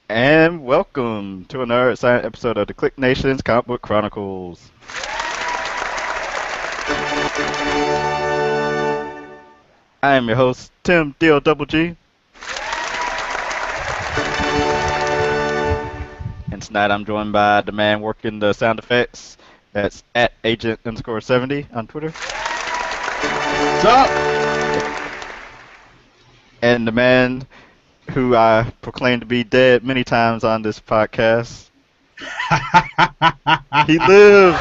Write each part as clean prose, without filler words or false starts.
And welcome to another exciting episode of the Click Nation's Comic Book Chronicles. I am your host, Tim D-O-double-G. And tonight I'm joined by the man working the sound effects. That's at Agent_70 on Twitter. What's up? And the man who I proclaim to be dead many times on this podcast. He lives!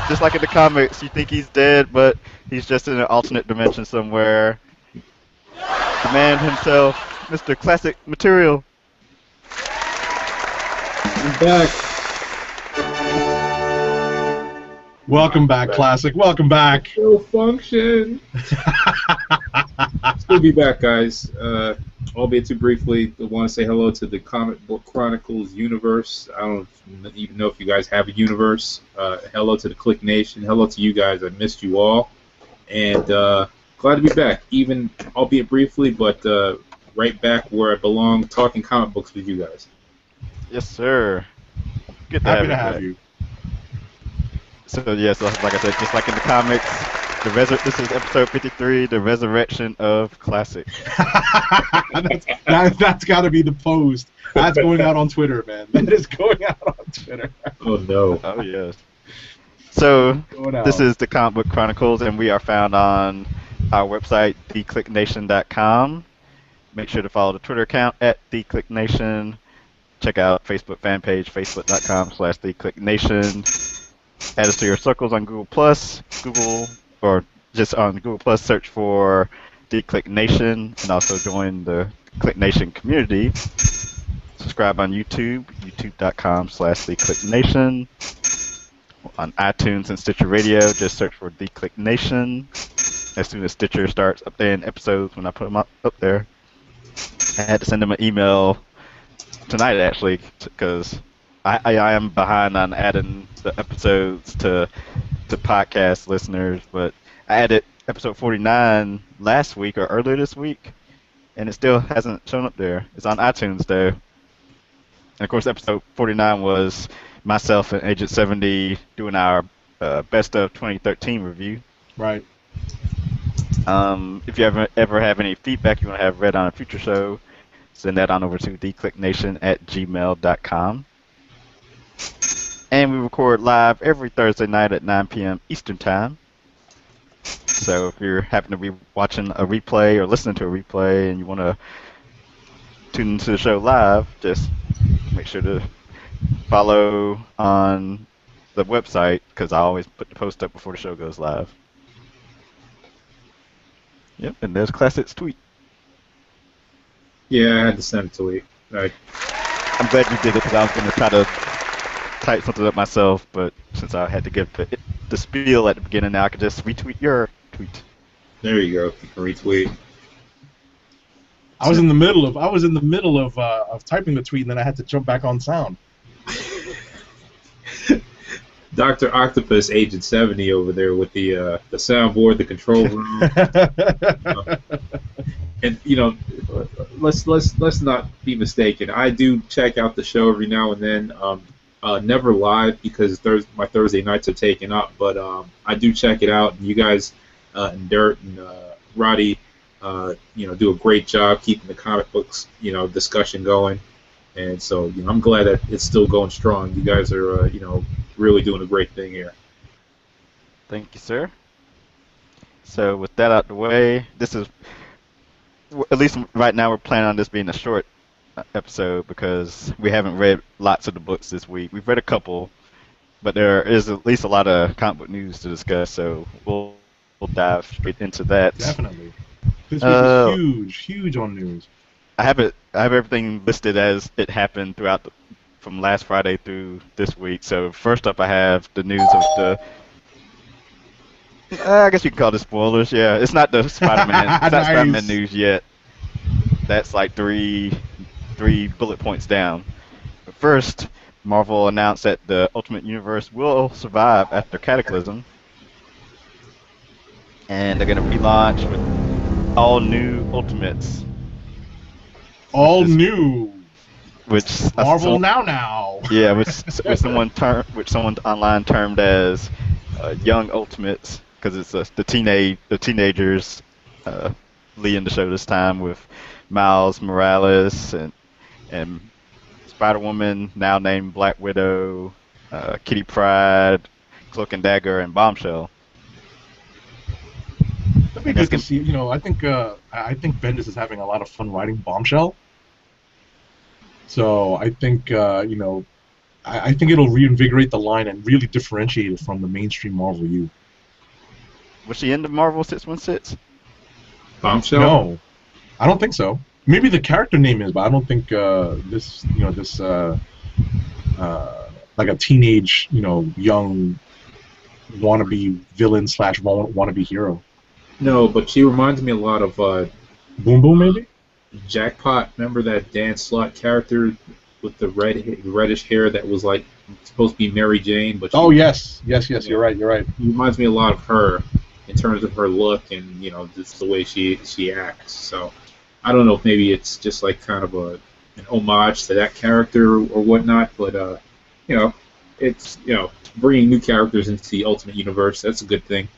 Just like in the comics, you think he's dead, but he's just in an alternate dimension somewhere. The man himself, Mr. Classic Material. I'm back. Welcome back, Classic. Welcome back. Still function. Still be back, guys. Albeit too briefly, I want to say hello to the Comic Book Chronicles universe. I don't even know if you guys have a universe. Hello to the Click Nation. Hello to you guys. I missed you all. And glad to be back, even albeit briefly, but right back where I belong, talking comic books with you guys. Yes, sir. Good to Happy to have have you. you. So, yes, like I said, just like in the comics, this is episode 53, The Resurrection of Classic. That's got to be the post. That's going out on Twitter, man. That is going out on Twitter. Oh, no. Oh, yes. So, Going out. this is the Comic Book Chronicles, and we are found on our website, theclicknation.com. Make sure to follow the Twitter account at theclicknation. Check out Facebook fan page, facebook.com/theclicknation. Add us to your circles on Google+, or just on Google+, search for The Click Nation, and also join the Click Nation community. Subscribe on YouTube, youtube.com/theclicknation. On iTunes and Stitcher Radio, just search for The Click Nation. As soon as Stitcher starts updating episodes, when I put them up there, I had to send them an email tonight, actually, because I am behind on adding the episodes to podcast listeners, but I added episode 49 last week or earlier this week, and it still hasn't shown up there. It's on iTunes, though. And, of course, episode 49 was myself and Agent 70 doing our best of 2013 review. Right. If you ever have any feedback you want to have read on a future show, send that on over to theclicknation@gmail.com. And we record live every Thursday night at 9 p.m. Eastern Time. So if you happen to be watching a replay or listening to a replay and you want to tune into the show live, just make sure to follow on the website, because I always put the post up before the show goes live. Yep, and there's Classic's tweet. Yeah, I had to send it to you. Right. I'm glad you did it, because I was going to try to type something up myself, but since I had to give the spiel at the beginning, now I can just retweet your tweet. There you go. You can retweet. I was in the middle of typing the tweet, and then I had to jump back on sound. Dr. Octopus, Agent 70 over there with the soundboard, the control room. And let's not be mistaken. I do check out the show every now and then. Never live, because my Thursday nights are taken up. But I do check it out. And you guys, and Dirt and Roddy, do a great job keeping the comic books, discussion going. And so, I'm glad that it's still going strong. You guys are, really doing a great thing here. Thank you, sir. So with that out the way, this is, at least right now, we're planning on this being a short episode, because we haven't read lots of the books this week. We've read a couple, but there is at least a lot of comic book news to discuss, so we'll dive straight into that. Definitely. This week is huge on news. I have everything listed as it happened from last Friday through this week. So first up, I have the news of the. I guess you can call it spoilers. Yeah, it's not the Spider-Man. It's not Nice. Spider-Man news yet. That's like three bullet points down. But first, Marvel announced that the Ultimate Universe will survive after Cataclysm, and they're going to relaunch with all new Ultimates. All new. which Marvel now. yeah, which someone online termed as young Ultimates because it's the teenagers leading the show this time with Miles Morales and Spider Woman, now named Black Widow, Kitty Pryde, Cloak and Dagger, and Bombshell. That'd be And that's good to see. You know, I think Bendis is having a lot of fun writing Bombshell. So I think I think it'll reinvigorate the line and really differentiate it from the mainstream Marvel U. Was she in the Marvel 616? Bombshell? No, I don't think so. Maybe the character name is, but I don't think this like a teenage young wannabe villain / wannabe hero. No, but she reminds me a lot of Boom Boom maybe. Jackpot. Remember that Dan Slott character with the reddish hair that was like supposed to be Mary Jane, but Yes. You're right. It reminds me a lot of her in terms of her look and just the way she acts. So I don't know if maybe it's just like kind of an homage to that character or whatnot, but it's bringing new characters into the Ultimate Universe. That's a good thing.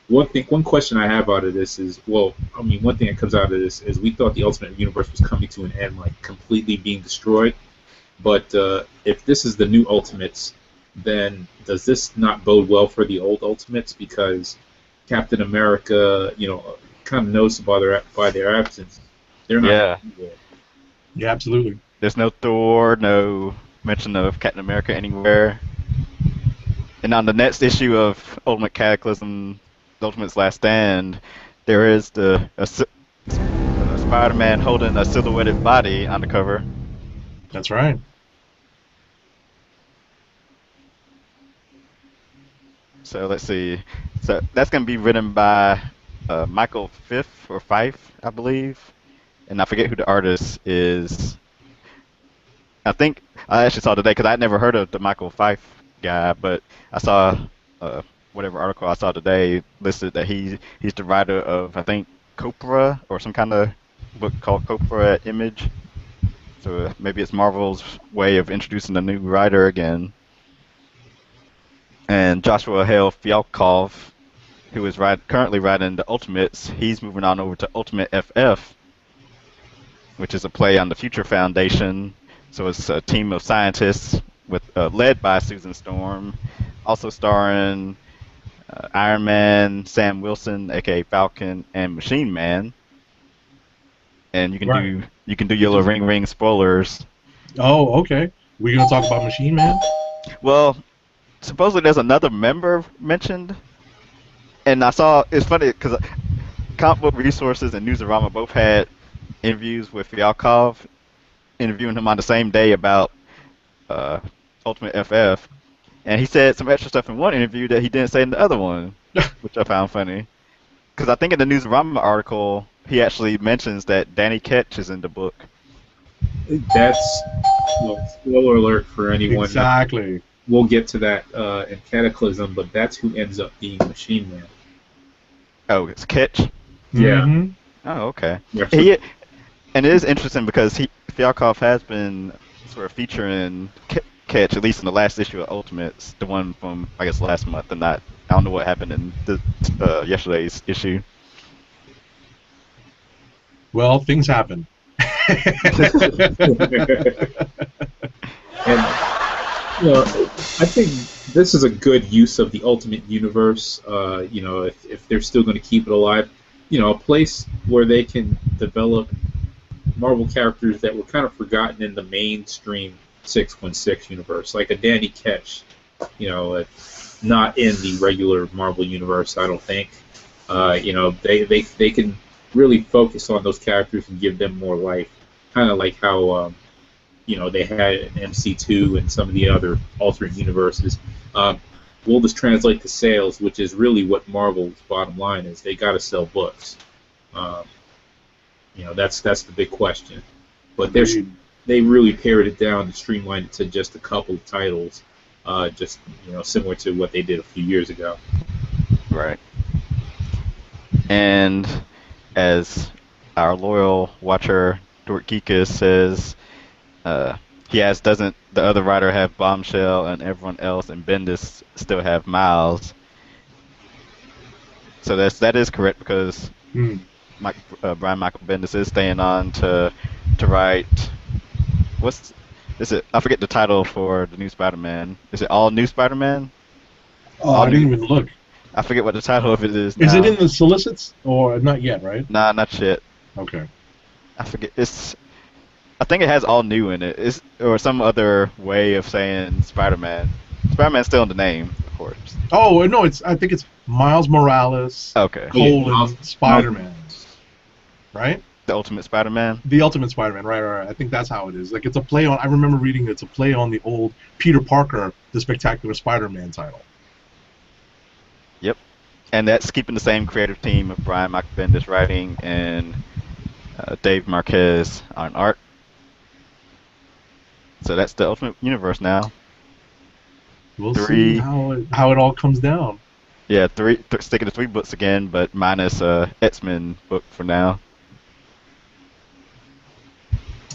One question I have out of this is, one thing that comes out of this is we thought the Ultimate Universe was coming to an end, like completely being destroyed. But if this is the new Ultimates, then does this not bode well for the old Ultimates? Because Captain America, kind of noticeable by their absence. They're not. Yeah, absolutely. There's no Thor, no mention of Captain America anywhere. And on the next issue of Ultimate Cataclysm, The Ultimate's Last Stand, there is a Spider-Man holding a silhouetted body on the cover. That's right. So let's see. So that's going to be written by Michael Fife, I believe. And I forget who the artist is. I think I actually saw today because I had never heard of the Michael Fife guy, but I saw whatever article I saw today listed that he's the writer of, I think, Copra or some kind of book called Copra at Image. So maybe it's Marvel's way of introducing a new writer again. And Joshua Hale Fialkov, who is currently writing the Ultimates, he's moving on over to Ultimate FF, which is a play on the Future Foundation. So it's a team of scientists led by Susan Storm, also starring Iron Man, Sam Wilson, aka Falcon, and Machine Man. And you can do your little ring spoilers. Oh, okay. We're gonna talk about Machine Man. Well, supposedly there's another member mentioned, and I saw it's funny because Comic Book Resources and Newsarama both had interviews with Fialkov, interviewing him on the same day about Ultimate FF, and he said some extra stuff in one interview that he didn't say in the other one, which I found funny. Because I think in the Newsarama article, he actually mentions that Danny Ketch is in the book. That's spoiler alert for anyone. Exactly. We'll get to that in Cataclysm, but that's who ends up being Machine Man. Oh, it's Ketch? Yeah. Mm-hmm. Oh, okay. Yeah. And it is interesting because Fialkov has been sort of featuring Ketch, at least in the last issue of Ultimates, the one from, I guess, last month, and I don't know what happened in yesterday's issue. Well, things happen. And I think this is a good use of the Ultimate Universe. If they're still going to keep it alive, a place where they can develop Marvel characters that were kind of forgotten in the mainstream 616 universe, like a Danny Ketch. Not in the regular Marvel universe, I don't think. They can really focus on those characters and give them more life, kind of like how they had an MC2 and some of the other alternate universes. We'll just translate to sales, which is really what Marvel's bottom line is. They got to sell books. That's the big question. But they really pared it down and streamlined it to just a couple of titles, similar to what they did a few years ago. Right. And as our loyal watcher, Dort Geekus, says, Yes, doesn't the other writer have Bombshell and everyone else and Bendis still have Miles? So that is correct because Hmm. Brian Michael Bendis is staying on to write. What's is it? I forget the title for the new Spider-Man. Is it All New Spider-Man? Oh, All I didn't new. even look. I forget what the title of it is Is it in now. the solicits or not yet? Right. Nah, not yet. Okay. I forget. I think it has all new in it. It's or some other way of saying Spider-Man. Spider-Man's still in the name, of course. Oh no, I think it's Miles Morales Okay. Oh, yeah, Spider-Man, right? The Ultimate Spider-Man. The Ultimate Spider-Man, right. I think that's how it is. Like it's a play on. I remember reading it's a play on the old Peter Parker, the Spectacular Spider-Man title. Yep. And that's keeping the same creative team of Brian Michael Bendis writing and Dave Marquez on art. So that's the Ultimate Universe now. We'll see how it all comes down. Yeah, sticking to 3 books again, but minus X-Men book for now.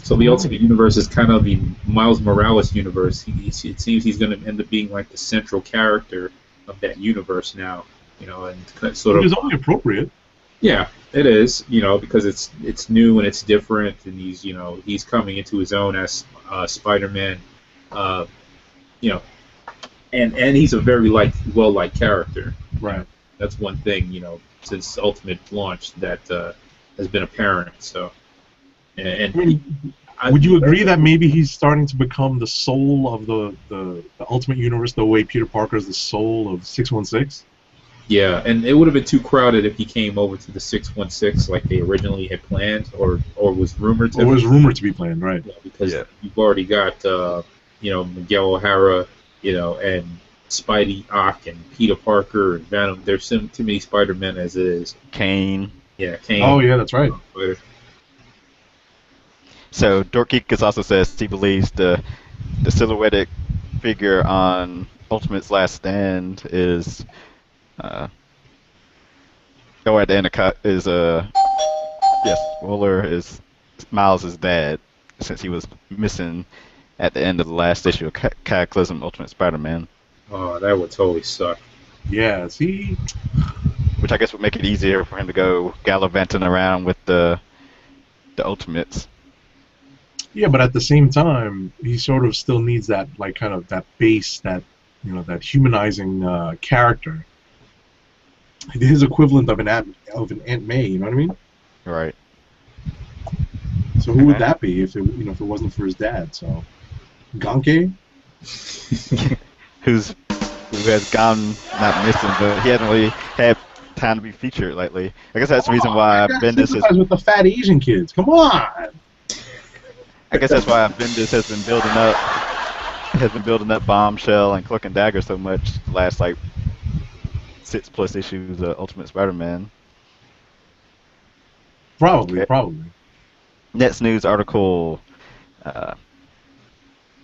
So the Ultimate Universe is kind of the Miles Morales universe. It seems he's going to end up being like the central character of that universe now. And sort of. Which is only appropriate. Yeah, it is. Because it's new and it's different, and he's coming into his own as Spider-Man. And he's a very well-liked character. Right. That's one thing since Ultimate launch that has been apparent. So. And I mean, would you agree that maybe he's starting to become the soul of the Ultimate Universe, the way Peter Parker is the soul of 616? Yeah, and it would have been too crowded if he came over to the 616 like they originally had planned, or was rumored to. Or was rumored to be planned, right? Yeah, because you've already got Miguel O'Hara, and Spidey, Ock, and Peter Parker and Venom. There's too many Spider-Men as it is. Kane. Yeah, Kane. Oh yeah, that's right. So Dork Geekus also says he believes the silhouetted figure on Ultimate's Last Stand is at the end of is yes, Waller is Miles' dad, since he was missing at the end of the last issue of Cataclysm Ultimate Spider-Man. Oh, that would totally suck. Yeah, see? Which I guess would make it easier for him to go gallivanting around with the Ultimates. Yeah, but at the same time, he sort of still needs that, like, kind of that base, that, that humanizing character. His equivalent of an Aunt May, you know what I mean? Right. So who would that be if it wasn't for his dad? So, Ganke? who has gone not missing, but he hasn't really had time to be featured lately. I guess that's the reason why Bendis is with the fat Asian kids. Come on. I guess that's why Bendis has been building up Bombshell and Cloak and Dagger so much the last 6+ issues of Ultimate Spider-Man. Probably. Next news article.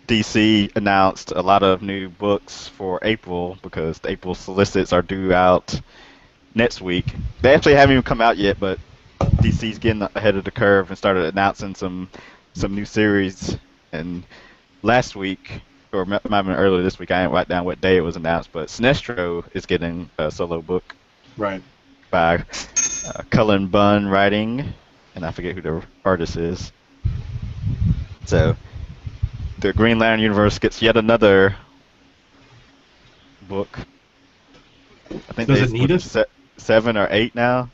DC announced a lot of new books for April because the April solicits are due out next week. They actually haven't even come out yet, but DC's getting ahead of the curve and started announcing some new series. And last week, or might have been earlier this week, I didn't write down what day it was announced, but Sinestro is getting a solo book. Right. By Cullen Bunn writing, and I forget who the artist is. So the Green Lantern universe gets yet another book. I think does it need us? 7 or 8 now.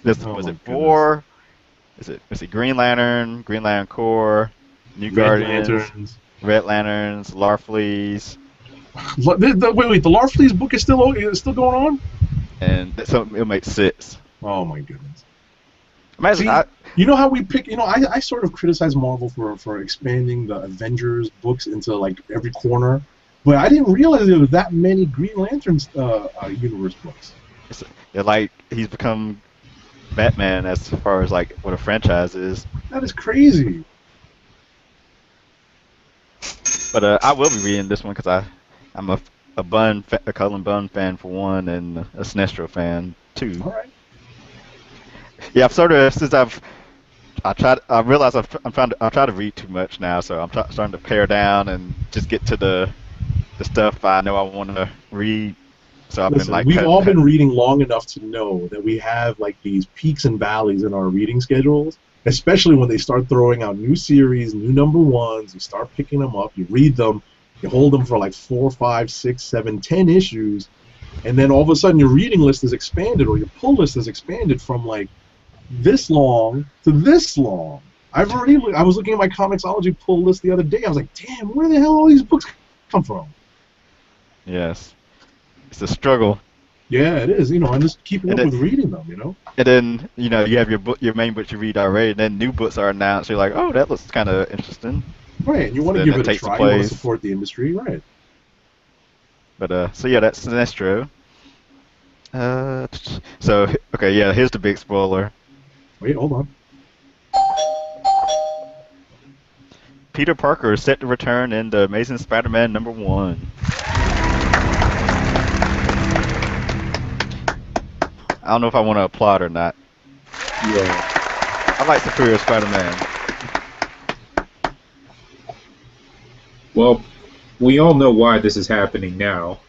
Was it 4? Is it Green Lantern, Green Lantern Corps, New Guardians, Red Lanterns, Larfleeze? Wait, the Larfleeze book is still going on? And so it'll make 6. Oh my goodness! Imagine you know how we pick. I sort of criticize Marvel for expanding the Avengers books into like every corner, but I didn't realize there were that many Green Lanterns universe books. Like he's become Batman as far as like what a franchise is. That is crazy. But I will be reading this one because I'm a Cullen Bunn fan for one, and a Sinestro fan too. All right. Yeah, I've sort of since I've I realize I'm trying to read too much now, so starting to pare down and just get to the stuff I know I want to read. So I've been Listen, like we've all been cutting. reading long enough to know that we have like these peaks and valleys in our reading schedules, especially when they start throwing out new series, new number ones. You start picking them up, you read them, you hold them for like 4, 5, 6, 7, 10 issues, and then all of a sudden your reading list is expanded or your pull list is expanded from like this long to this long. I was looking at my Comixology pull list the other day. I was like, damn, where the hell all these books come from? Yes, it's a struggle. Yeah, it is. And just keeping And up it, with reading them. and then you have your main books you read already, and then new books are announced. You're like, oh, that looks kind of interesting. Right, and you want So to then give that it a takes the try. You want to place. support the industry, right? But so yeah, that's Sinestro. So okay, yeah, here's the big spoiler. Wait, hold on. Peter Parker is set to return in the Amazing Spider-Man #1. I don't know if I want to applaud or not. Yeah. I like Superior Spider-Man. Well, we all know why this is happening now.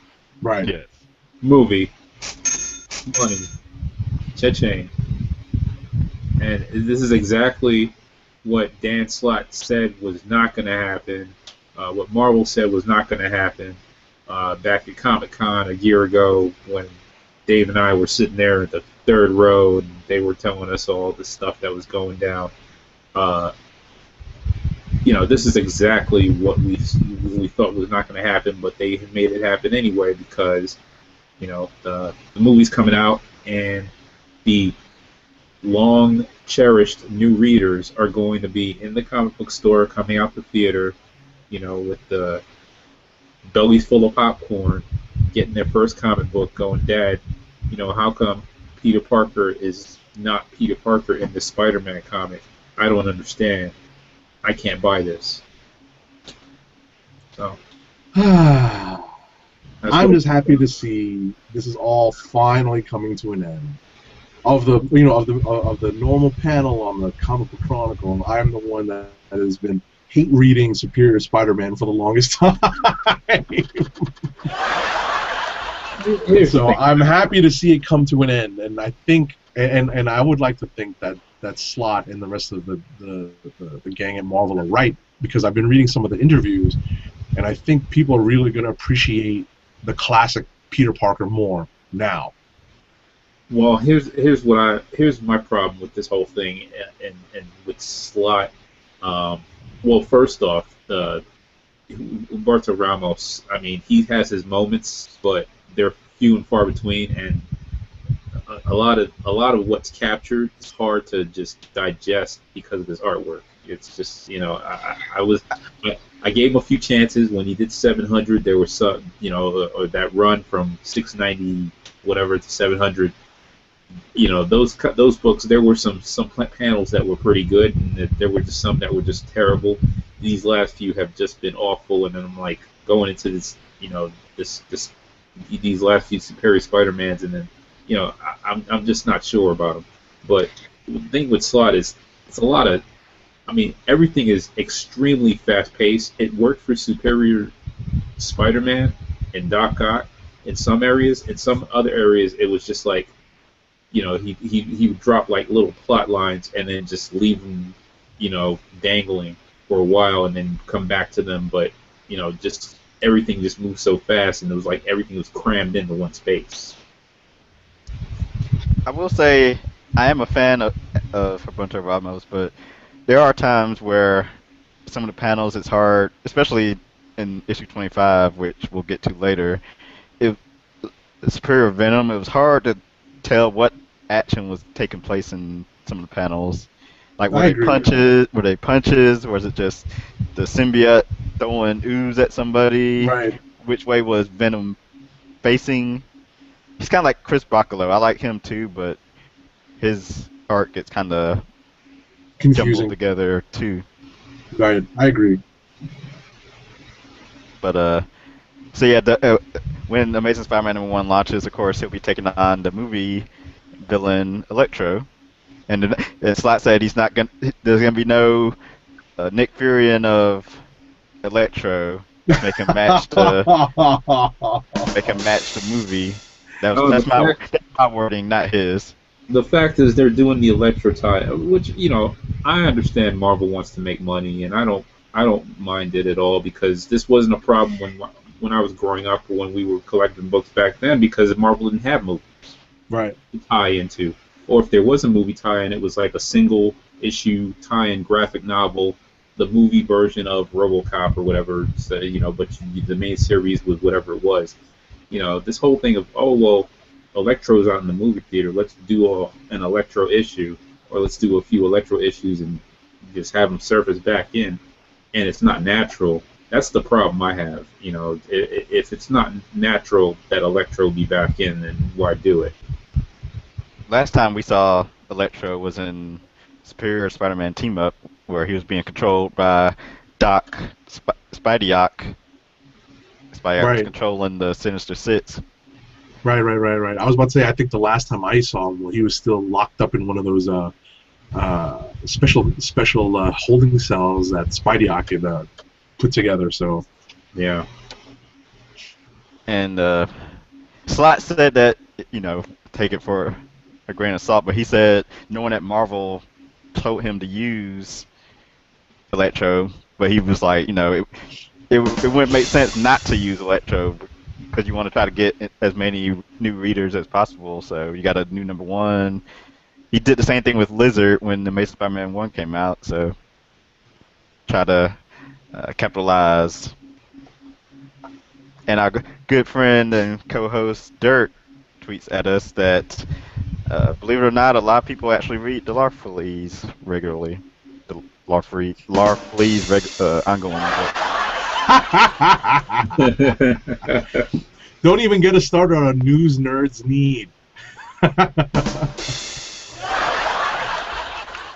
Right. Yes. Movie, money, cha-ching. And this is exactly what Dan Slott said was not going to happen, what Marvel said was not going to happen back at Comic-Con a year ago when Dave and I were sitting there at the third row and they were telling us all the stuff that was going down. This is exactly what we thought was not going to happen, but they have made it happen anyway because, the movie's coming out and the long cherished new readers are going to be in the comic book store coming out the theater, with the bellies full of popcorn, getting their first comic book going, Dad, how come Peter Parker is not Peter Parker in the Spider-Man comic? I don't understand. I can't buy this. So I'm just happy to see this is all finally coming to an end. Of the of the normal panel on the Comic Book Chronicle, I'm the one that has been hate reading Superior Spider-Man for the longest time. So I'm happy to see it come to an end, and I think, and I would like to think that Slott and the rest of the gang at Marvel are right, because I've been reading some of the interviews, and I think people are really going to appreciate the classic Peter Parker more now. Well, here's my problem with this whole thing, and with Slott. Well, first off, Humberto Ramos. I mean, he has his moments, but they're few and far between, and a lot of what's captured is hard to just digest because of his artwork. It's just I gave him a few chances when he did 700. There was some or that run from 690 whatever to 700. Those books, there were some panels that were pretty good, and there were just some that were just terrible. These last few have just been awful, and then I'm like going into this, these last few Superior Spider-Mans, and then I'm just not sure about them. But the thing with Slott is it's a lot of, everything is extremely fast-paced. It worked for Superior Spider-Man and Doc Ock in some areas. In some other areas, it was just like, he would drop like little plot lines and then just leave them, dangling for a while and then come back to them. But, just everything just moved so fast, and it was like everything was crammed into one space. I will say I am a fan of Humberto Ramos, but there are times where some of the panels it's hard, especially in issue 25, which we'll get to later. If Superior Venom, it was hard to tell what action was taking place in some of the panels. Like were they punches? Or was it just the symbiote throwing ooze at somebody? Right. Which way was Venom facing? He's kind of like Chris Bacalo. I like him too, but his art gets kind of confusing jumbled together too. Right, I agree. But so yeah, when Amazing Spider-Man #1 launches, of course, he'll be taking on the movie villain Electro. And Slot said he's not gonna. There's gonna be no Nick Fury of Electro make him match the movie. Oh, That's my wording, not his. the fact is they're doing the Electro tie, which I understand Marvel wants to make money, and I don't mind it at all because this wasn't a problem when I was growing up or when we were collecting books back then because Marvel didn't have movies Right. to tie into, or if there was a movie tie-in, it was like a single issue tie-in graphic novel, the movie version of RoboCop or whatever, so, but the main series was whatever it was. This whole thing of, oh, well, Electro's out in the movie theater, let's do an Electro issue, or let's do a few Electro issues and just have them surface back in, and it's not natural. That's the problem I have. If it's not natural that Electro be back in, then why do it? Last time we saw Electro was in Superior Spider-Man Team Up, where he was being controlled by Doc Spidey-Ock. Spidey-Ock was Right. controlling the Sinister Six. Right. I was about to say, I think the last time I saw him, he was still locked up in one of those special holding cells that Spidey-Ock had put together. So Yeah. And Slot said that, take it for a grain of salt, but he said knowing that Marvel told him to use Electro, but he was like, it wouldn't make sense not to use Electro because you want to try to get as many new readers as possible. So you got a new #1. He did the same thing with Lizard when the Amazing Spider-Man 1 came out. So try to capitalize. And our good friend and co-host Dirk tweets at us that, believe it or not, a lot of people actually read the Larfleeze regularly. The Larfleeze ongoing book. don't even get us started on a news nerds need.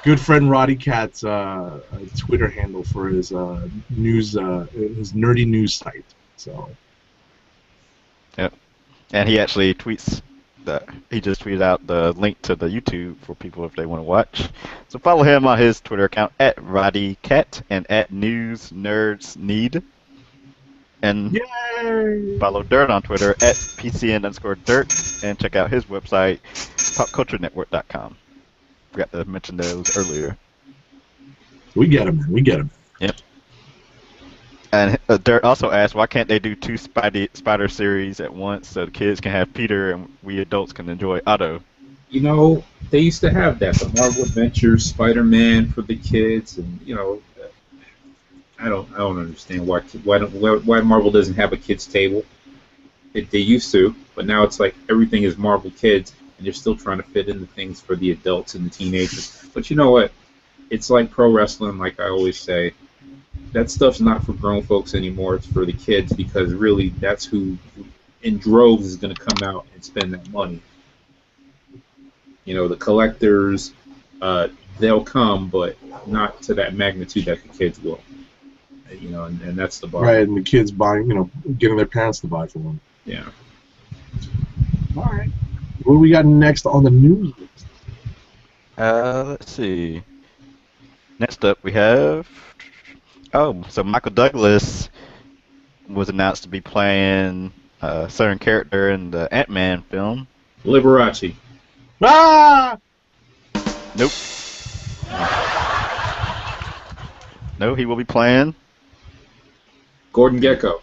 Good friend Roddy Cat's Twitter handle for his news, his nerdy news site. So. Yep. And he actually tweets he just tweeted out the link to the YouTube for people if they want to watch. So follow him on his Twitter account at RoddyCat and at NewsNerdsNeed. And Yay! follow Dirt on Twitter at PCN_Dirt and check out his website, popculturenetwork.com. Forgot to mention those earlier. We get him, man. We get him. Yep. And Dirt also asked, why can't they do 2 Spider series at once so the kids can have Peter and we adults can enjoy Otto? They used to have that, the Marvel Adventures, Spider-Man for the kids, and I don't understand why Marvel doesn't have a kids table. They used to, but now it's like everything is Marvel Kids, and they're still trying to fit in the things for the adults and the teenagers. But you know what? It's like pro wrestling, like I always say. That stuff's not for grown folks anymore. It's for the kids because really that's who in droves is going to come out and spend that money. The collectors, they'll come, but not to that magnitude that the kids will. And that's the bar. Right, and the kids buying, getting their parents to buy for them. Yeah. All right. What do we got next on the news list? Let's see. Next up we have... Oh, so Michael Douglas was announced to be playing a certain character in the Ant-Man film. Liberace. Ah! Nope. No, he will be playing... Gordon Gekko.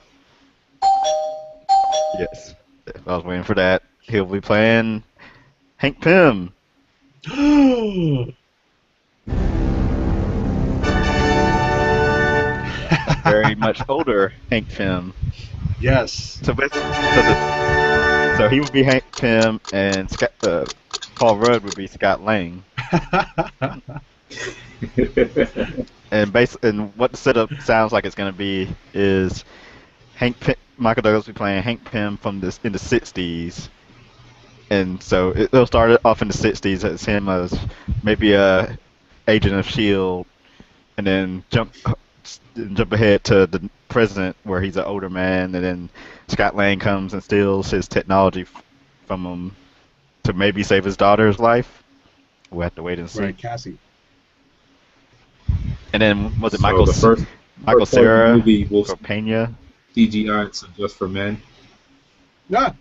Yes. I was waiting for that. He'll be playing Hank Pym. Very much older Hank Pym. Yes. So he would be Hank Pym, and Paul Rudd would be Scott Lang. And what the setup sounds like it's going to be is Michael Douglas will be playing Hank Pym in the '60s, and so it'll start off in the '60s as him as maybe a agent of S.H.I.E.L.D. and then jump ahead to the present where he's an older man, and then Scott Lang comes and steals his technology from him to maybe save his daughter's life. we'll have to wait and see. Right, Cassie. And then was it So the first Michael part of the Cera movie will for Pena? CGI and some Just for Men. Yeah.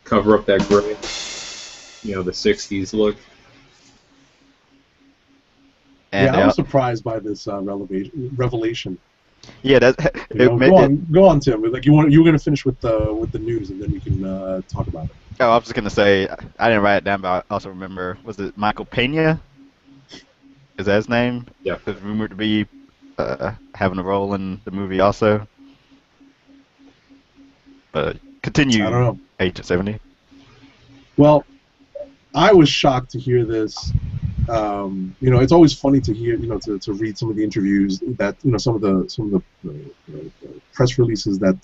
Cover up that gray, the '60s look. And I was surprised by this revelation. Yeah, that go on, Tim. Like you were going to finish with the news, and then we can talk about it. Oh, I was just gonna say I didn't write it down, but I also remember, was it Michael Pena? Is that his name? Yeah. Is rumored to be having a role in the movie also. But continue, I don't know. Agent 70. Well, I was shocked to hear this. It's always funny to hear, to read some of the interviews that, some of the press releases that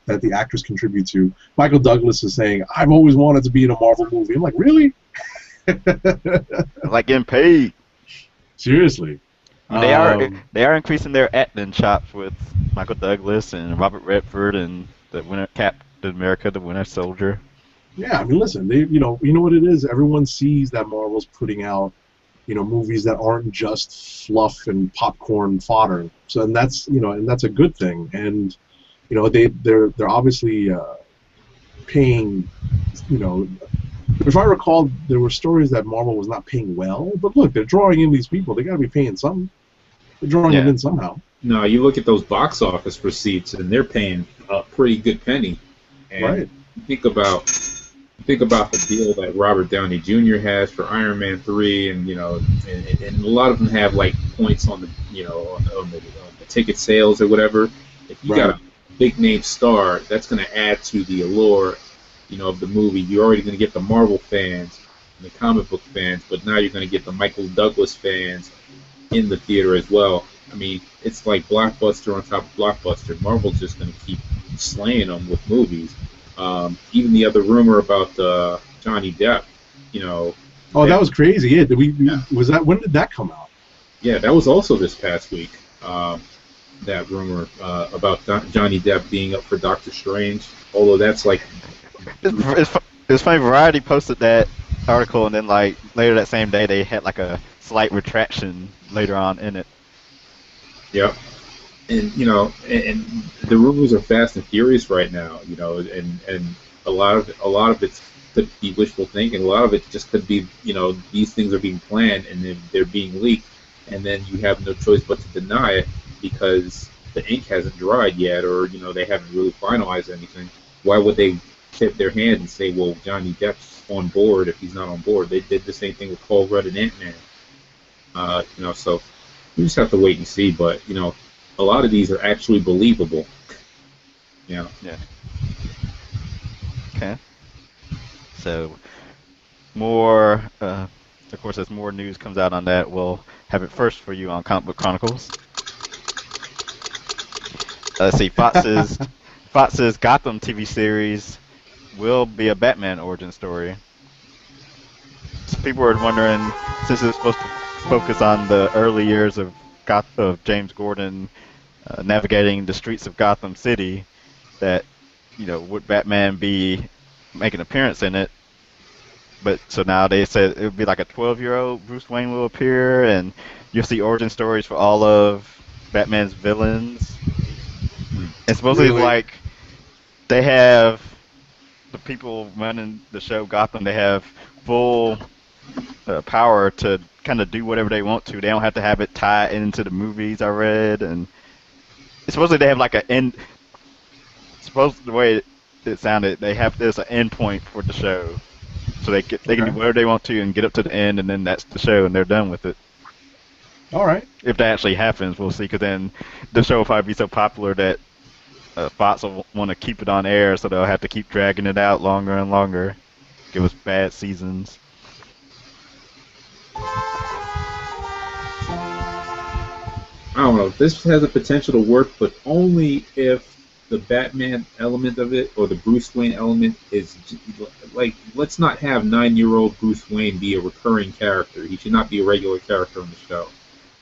that the actors contribute to. Michael Douglas is saying, "I've always wanted to be in a Marvel movie." I'm like, really? Like getting paid. Seriously. They are increasing their acting chops with Michael Douglas and Robert Redford and the Captain America, the Winter Soldier. Yeah, I mean, listen, you know what it is. Everyone sees that Marvel's putting out, movies that aren't just fluff and popcorn fodder. So, and that's a good thing. And they're obviously paying. If I recall, there were stories that Marvel was not paying well. But look, they're drawing in these people. They got to be paying some. They're drawing them in somehow. No, you look at those box office receipts, and they're paying a pretty good penny. And right. Think about the deal that Robert Downey Jr. has for Iron Man 3, and and a lot of them have like points on the on the ticket sales or whatever. If you got a big name star, that's going to add to the allure, of the movie. You're already going to get the Marvel fans and the comic book fans, but now you're going to get the Michael Douglas fans in the theater as well. I mean, it's like blockbuster on top of blockbuster. Marvel's just going to keep slaying them with movies. Even the other rumor about Johnny Depp, Oh, that was crazy. Yeah, was that? When did that come out? Yeah, that was also this past week. That rumor about Johnny Depp being up for Doctor Strange. Although that's like, it's funny. Variety posted that article, and then like later that same day they had like a slight retraction later on in it. Yep. And and the rumors are fast and furious right now, and a lot of it could be wishful thinking. A lot of it just could be, these things are being planned and they're being leaked, and then you have no choice but to deny it because the ink hasn't dried yet, or they haven't really finalized anything. Why would they tip their hand and say, well, Johnny Depp's on board if he's not on board? They did the same thing with Paul Rudd and Ant-Man. So you just have to wait and see. But a lot of these are actually believable. Yeah. Okay. So, more, of course, as more news comes out on that, we'll have it first for you on Comic Book Chronicles. Let's see, Fox's Gotham TV series will be a Batman origin story. So people were wondering, since it's supposed to focus on the early years of James Gordon navigating the streets of Gotham City, that would Batman be making an appearance in it? But so now they said it would be like a 12-year-old Bruce Wayne will appear, and you'll see origin stories for all of Batman's villains. And supposedly, like, they have the people running the show Gotham. They have full power to kind of do whatever they want to. They don't have to have it tied into the movies I read, and supposedly they have like an end. Supposedly the way it sounded, there's an end point for the show, so they can do whatever they want to and get up to the end, and then that's the show, and they're done with it. All right. If that actually happens, we'll see. Because then the show will probably be so popular that Fox will want to keep it on air, so they'll have to keep dragging it out longer and longer. Give us bad seasons. I don't know. This has the potential to work, but only if the Batman element of it or the Bruce Wayne element is like, let's not have 9-year-old Bruce Wayne be a recurring character. He should not be a regular character on the show.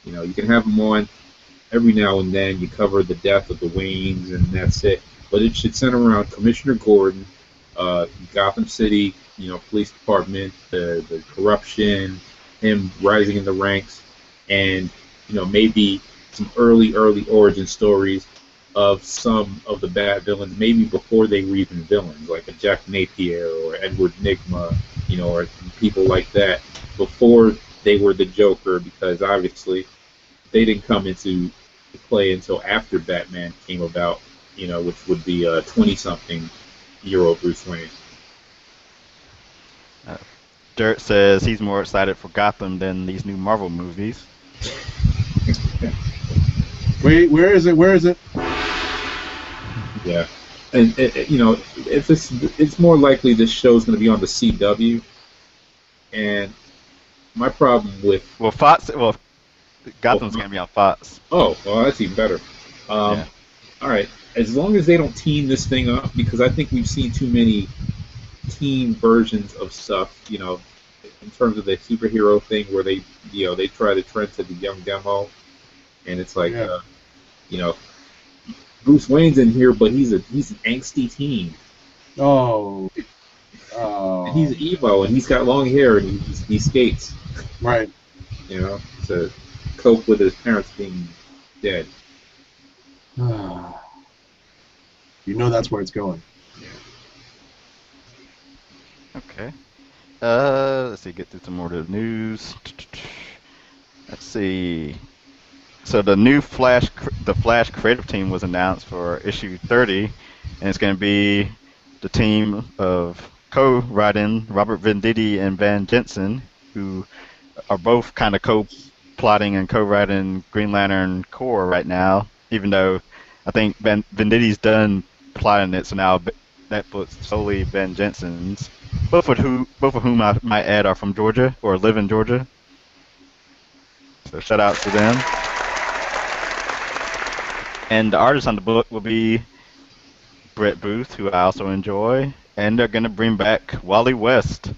You can have him on every now and then. You cover the death of the Waynes, and that's it. But it should center around Commissioner Gordon, Gotham City, police department, the corruption, him rising in the ranks, and maybe some early origin stories of some of the bad villains, maybe before they were even villains, like a Jack Napier or Edward Nygma, or people like that, before they were the Joker, because obviously they didn't come into play until after Batman came about, which would be a 20-something-year-old Bruce Wayne. Dirt says he's more excited for Gotham than these new Marvel movies. Wait, where is it? Where is it? Yeah, and if it's more likely this show's going to be on the CW, and my problem with Gotham's going to be on Fox. Oh, well, that's even better. Yeah. All right, as long as they don't team this thing up, because I think we've seen too many team versions of stuff, in terms of the superhero thing where they try to trend to the young demo, and it's like, Bruce Wayne's in here, but he's an angsty teen. Oh. And he's emo, and he's got long hair, and he skates. Right. To cope with his parents being dead. That's where it's going. Okay. Let's see. Get through some more of the news. Let's see. So the Flash creative team was announced for issue 30, and it's going to be the team of co-writing Robert Venditti and Van Jensen, who are both kind of co-plotting and co-writing Green Lantern Corps right now. Even though I think Venditti's done plotting it, so now that book's solely Ben Jensen's. Both of whom I might add are from Georgia or live in Georgia. So shout out to them. And the artist on the book will be Brett Booth, who I also enjoy, and they're gonna bring back Wally West.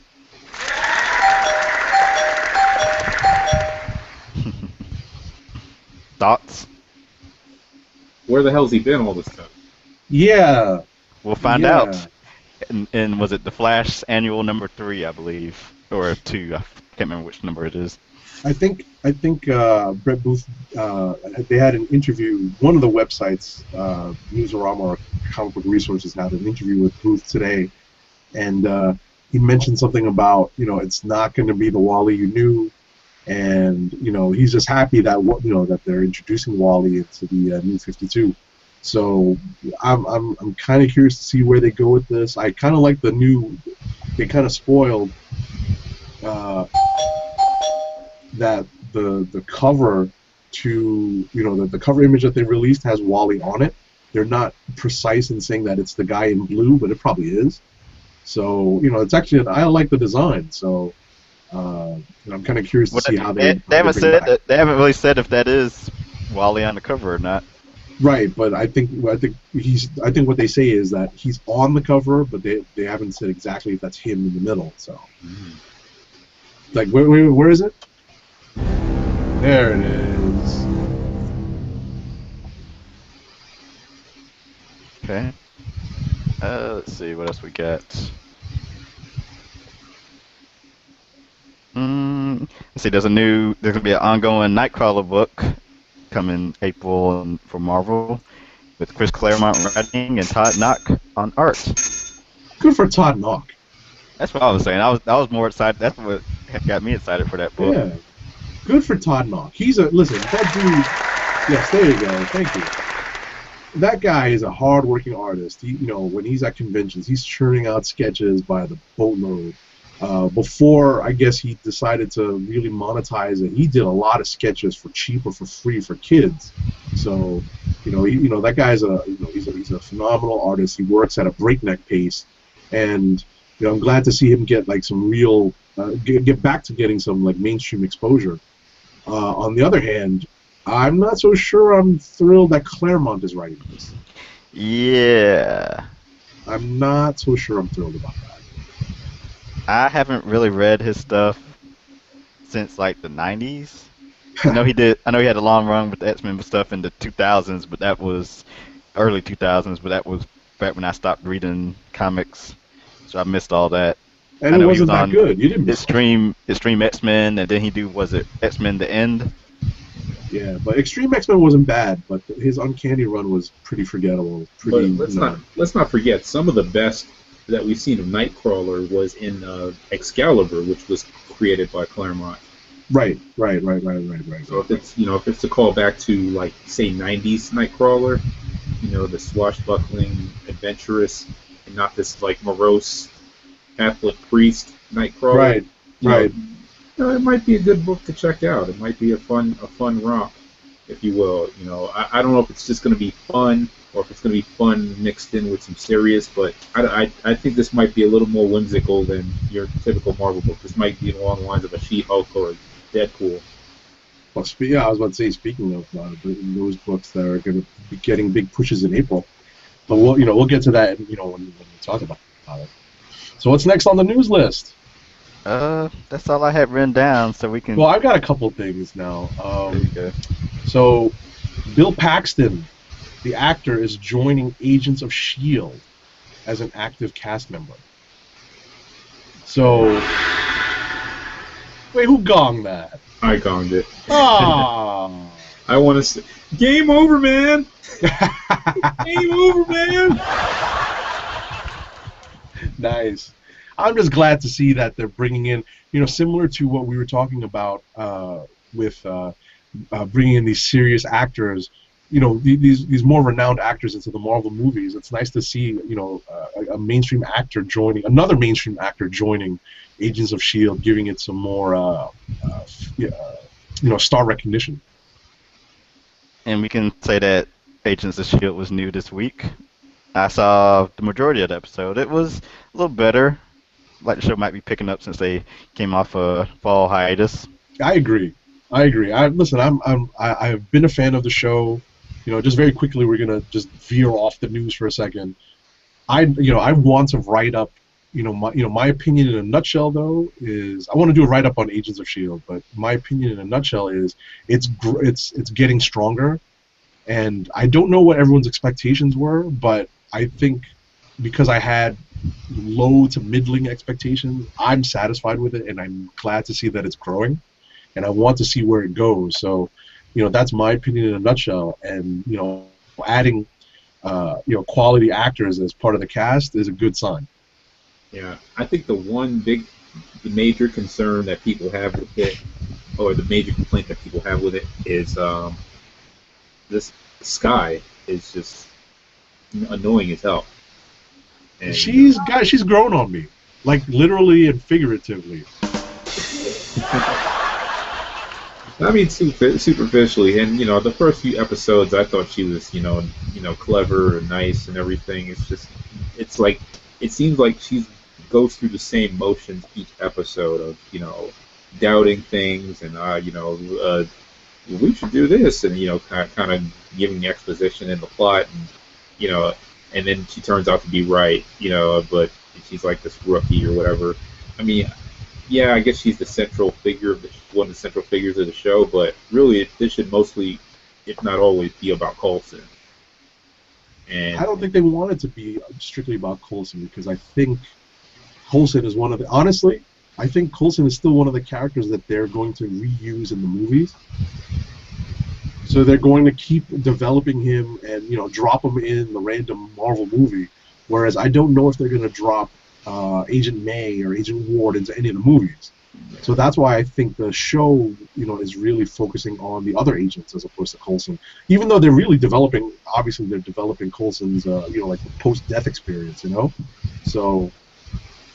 Thoughts? Where the hell's he been all this time? Yeah. We'll find out. And was it the Flash annual number 3, I believe, or 2? I can't remember which number it is. I think Brett Booth. They had an interview. One of the websites, Newsarama or Comic Book Resources, had an interview with Booth today, and he mentioned something about it's not going to be the Wally you knew, and he's just happy that that they're introducing Wally into the New 52. So I'm kind of curious to see where they go with this. I kind of like the new. They kind of spoiled that the cover to the cover image that they released has Wally on it. They're not precise in saying that it's the guy in blue, but it probably is. So it's actually I like the design. So I'm kind of curious to see how they haven't said that. They haven't really said if that is Wally on the cover or not. Right, but I think what they say is that he's on the cover, but they haven't said exactly if that's him in the middle. So, like, where is it? There it is. Okay. Let's see what else we got. Let's see. There's gonna be an ongoing Nightcrawler book coming April for Marvel, with Chris Claremont writing and Todd Knock on art. Good for Todd Knock. That's what I was saying. I was more excited. That's what got me excited for that book. Yeah. Good for Todd Knock. Listen, that dude. Yes, there you go. Thank you. That guy is a hard-working artist. When he's at conventions, he's churning out sketches by the boatload. Before, I guess, he decided to really monetize it, he did a lot of sketches for cheap or for free for kids. So, that guy's he's a phenomenal artist. He works at a breakneck pace, and I'm glad to see him get like some real get back to getting some like mainstream exposure. On the other hand, I'm not so sure I'm thrilled that Claremont is writing this. Yeah. I'm not so sure I'm thrilled about that. I haven't really read his stuff since like the 90s. I know he had a long run with the X-Men stuff in the 2000s, but that was early 2000s. But that was back when I stopped reading comics, so I missed all that. And I it know he was wasn't that on good. You didn't miss much. Extreme X-Men, and then he do was it X-Men: The End? Yeah, but Extreme X-Men wasn't bad, but his Uncanny run was pretty forgettable. Pretty, But let's not forget some of the best that we've seen of Nightcrawler was in Excalibur, which was created by Claremont. Right. So if it's to call back to like say '90s Nightcrawler, the swashbuckling, adventurous, and not this like morose Catholic priest Nightcrawler. Right, you know, right. it might be a good book to check out. It might be a fun romp, if you will. I don't know if it's just going to be fun or if it's going to be fun mixed in with some serious, but I think this might be a little more whimsical than your typical Marvel book. This might be along the lines of a She-Hulk or a Deadpool. Well, I was about to say, speaking of those books that are going to be getting big pushes in April, but we'll get to that when we talk about it. So what's next on the news list? That's all I had written down, so we can. Well, I've got a couple things now. There you go. So, Bill Paxton, the actor, is joining Agents of S.H.I.E.L.D. as an active cast member. So, wait, who gonged that? I gonged it. Ah. I want to say, game over, man. Game over, man. Nice. I'm just glad to see that they're bringing in, similar to what we were talking about with bringing in these serious actors, these more renowned actors into the Marvel movies. It's nice to see, a mainstream actor joining, another mainstream actor joining Agents of S.H.I.E.L.D., giving it some more, star recognition. And we can say that Agents of S.H.I.E.L.D. was new this week. I saw the majority of the episode. It was a little better. Like the show might be picking up since they came off a fall hiatus. I agree. I've been a fan of the show. Just very quickly, we're gonna just veer off the news for a second. I want to write up. My opinion in a nutshell though is I want to do a write up on Agents of S.H.I.E.L.D. But my opinion in a nutshell is it's getting stronger, and I don't know what everyone's expectations were, but I think because I had low to middling expectations, I'm satisfied with it, and I'm glad to see that it's growing, and I want to see where it goes. So, that's my opinion in a nutshell. And adding, quality actors as part of the cast is a good sign. Yeah, I think the major concern that people have with it, or the major complaint that people have with it, is this Sky is just annoying as hell. And, she's grown on me, like literally and figuratively. I mean, superficially, and the first few episodes, I thought she was, clever and nice and everything. It's like, it seems like she goes through the same motions each episode of, doubting things and, we should do this, and kind of giving the exposition and the plot, and and then she turns out to be right, but she's like this rookie or whatever. I mean, yeah, I guess she's the central figure one of the central figures of the show, but really this should mostly, if not always, be about Coulson. And I don't think they want it to be strictly about Coulson, because I think Coulson is honestly, I think Coulson is still one of the characters that they're going to reuse in the movies. So they're going to keep developing him and drop him in the random Marvel movie, whereas I don't know if they're going to drop Agent May or Agent Ward into any of the movies. So that's why I think the show is really focusing on the other agents as opposed to Coulson. Even though they're really developing, obviously they're developing Coulson's like post-death experience, So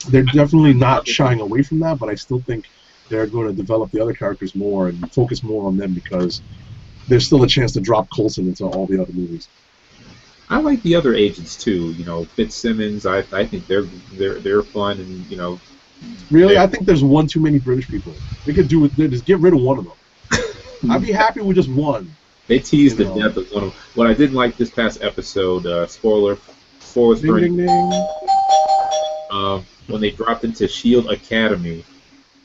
they're definitely not shying away from that, but I still think they're going to develop the other characters more and focus more on them, because there's still a chance to drop Coulson into all the other movies. I like the other agents too. Fitzsimmons. I think they're fun, and Really, I think there's one too many British people. They could do it. Just get rid of one of them. I'd be happy with just one. They teased the death of one of them. What I didn't like this past episode, spoiler for Ding, ding, ding. When they dropped into S.H.I.E.L.D. Academy,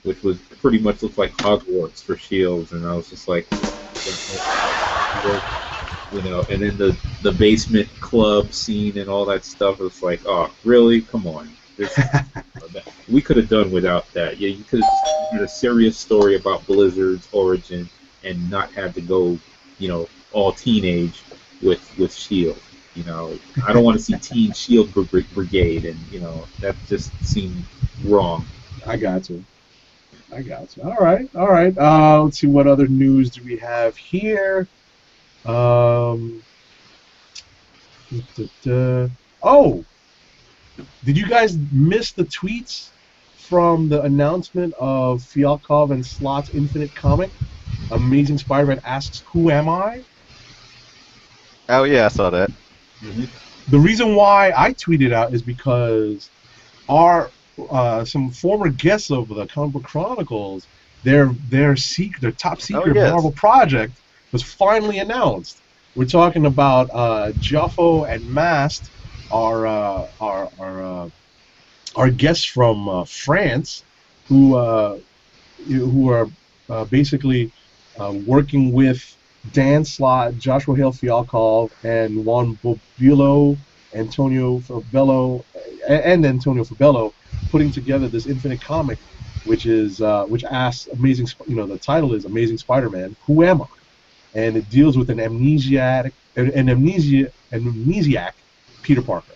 which was pretty much looked like Hogwarts for S.H.I.E.L.D., and I was just like, and then the basement club scene and all that stuff. It was like, oh, really? Come on. we could have done without that. Yeah, you could have did a serious story about Blizzard's origin and not had to go, all teenage with Shield. I don't want to see Teen Shield Brigade, and that just seemed wrong. I got you. All right, all right. Let's see, what other news do we have here? Oh, did you guys miss the tweets from the announcement of Fialkov and Slot's Infinite comic? Amazing Spider-Man asks, "Who am I?" Oh yeah, I saw that. Mm-hmm. The reason why I tweeted out is because our some former guests of the Comic Book Chronicles, their top secret yes. Marvel project was finally announced. We're talking about Joffo and Mast, our guests from France, who are basically working with Dan Slott, Joshua Hale Fialkov, and Juan Bobulo, Antonio Fabello, putting together this Infinite comic, which asks the title is Amazing Spider-Man, Who Am I? And it deals with an amnesiac Peter Parker.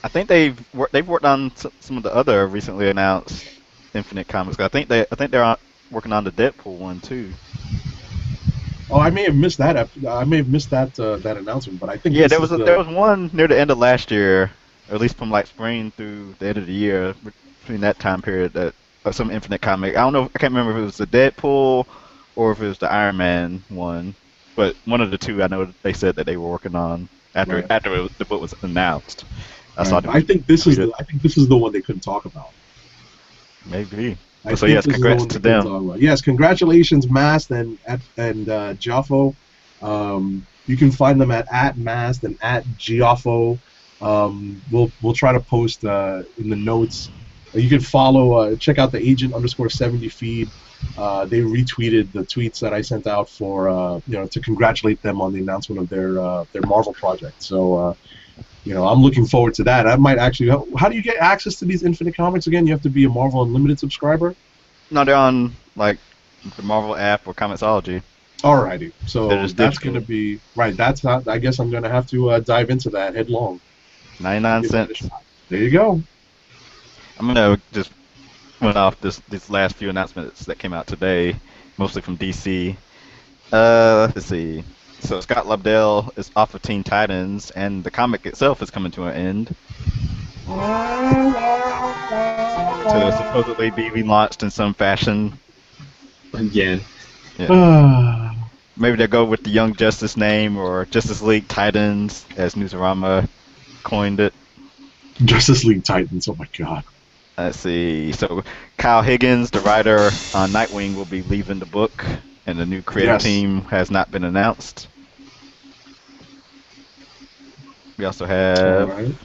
I think they've worked on some of the other recently announced Infinite comics. I think they're working on the Deadpool one too. Oh, I may have missed that. That announcement, but I think there was one near the end of last year, or at least from like spring through the end of the year, between that time period, that some Infinite comic. I can't remember if it was the Deadpool or if it was the Iron Man one, but one of the two I know they said that they were working on after the book was announced. I think this is the one they couldn't talk about. Maybe. So yes, congrats to them. Yes, congratulations, Mast and Joffo. You can find them at Mast and at Giaffo. We'll try to post in the notes. You can follow, check out the Agent_70 feed. They retweeted the tweets that I sent out for to congratulate them on the announcement of their Marvel project. So I'm looking forward to that. I might actually. How do you get access to these Infinite comics again? You have to be a Marvel Unlimited subscriber. No, they're on like the Marvel app or Comixology. Alrighty, so that's going to be right. That's not. I guess I'm going to have to dive into that headlong. 99 cents. There you go. I'm gonna just run off these last few announcements that came out today, mostly from DC. Let's see. So Scott Lobdell is off of Teen Titans, and the comic itself is coming to an end. To supposedly be relaunched in some fashion. Again. Yeah. Maybe they'll go with the Young Justice name or Justice League Titans, as Newsarama coined it. Justice League Titans, oh my god. Let's see. So Kyle Higgins, the writer on Nightwing, will be leaving the book, and the new creative team has not been announced. We also have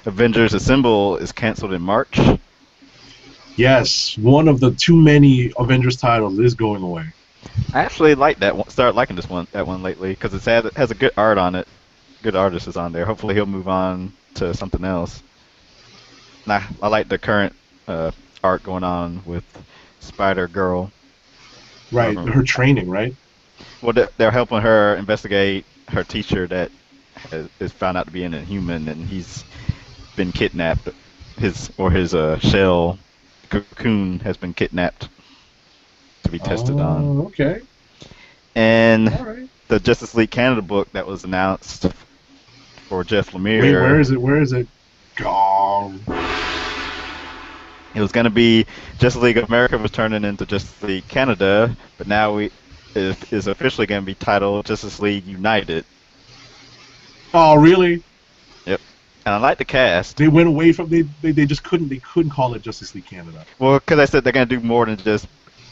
Avengers Assemble is canceled in March. Yes, one of the too many Avengers titles is going away. I actually like that one. Started liking that one lately because it has a good art on it. Good artist is on there. Hopefully he'll move on to something else. And I like the current art going on with Spider-Girl. Right, her training, right? Well, they're helping her investigate her teacher that is found out to be an Inhuman, and he's been kidnapped. His shell cocoon has been kidnapped to be tested on. Okay. And the Justice League Canada book that was announced for Jeff Lemire. Wait, where is it? Gone. It was going to be Justice League America was turning into Justice League Canada, but now it is officially going to be titled Justice League United. Oh, really? Yep. And I like the cast. They went away from they just couldn't call it Justice League Canada. Well, because I said they're going to do more than just.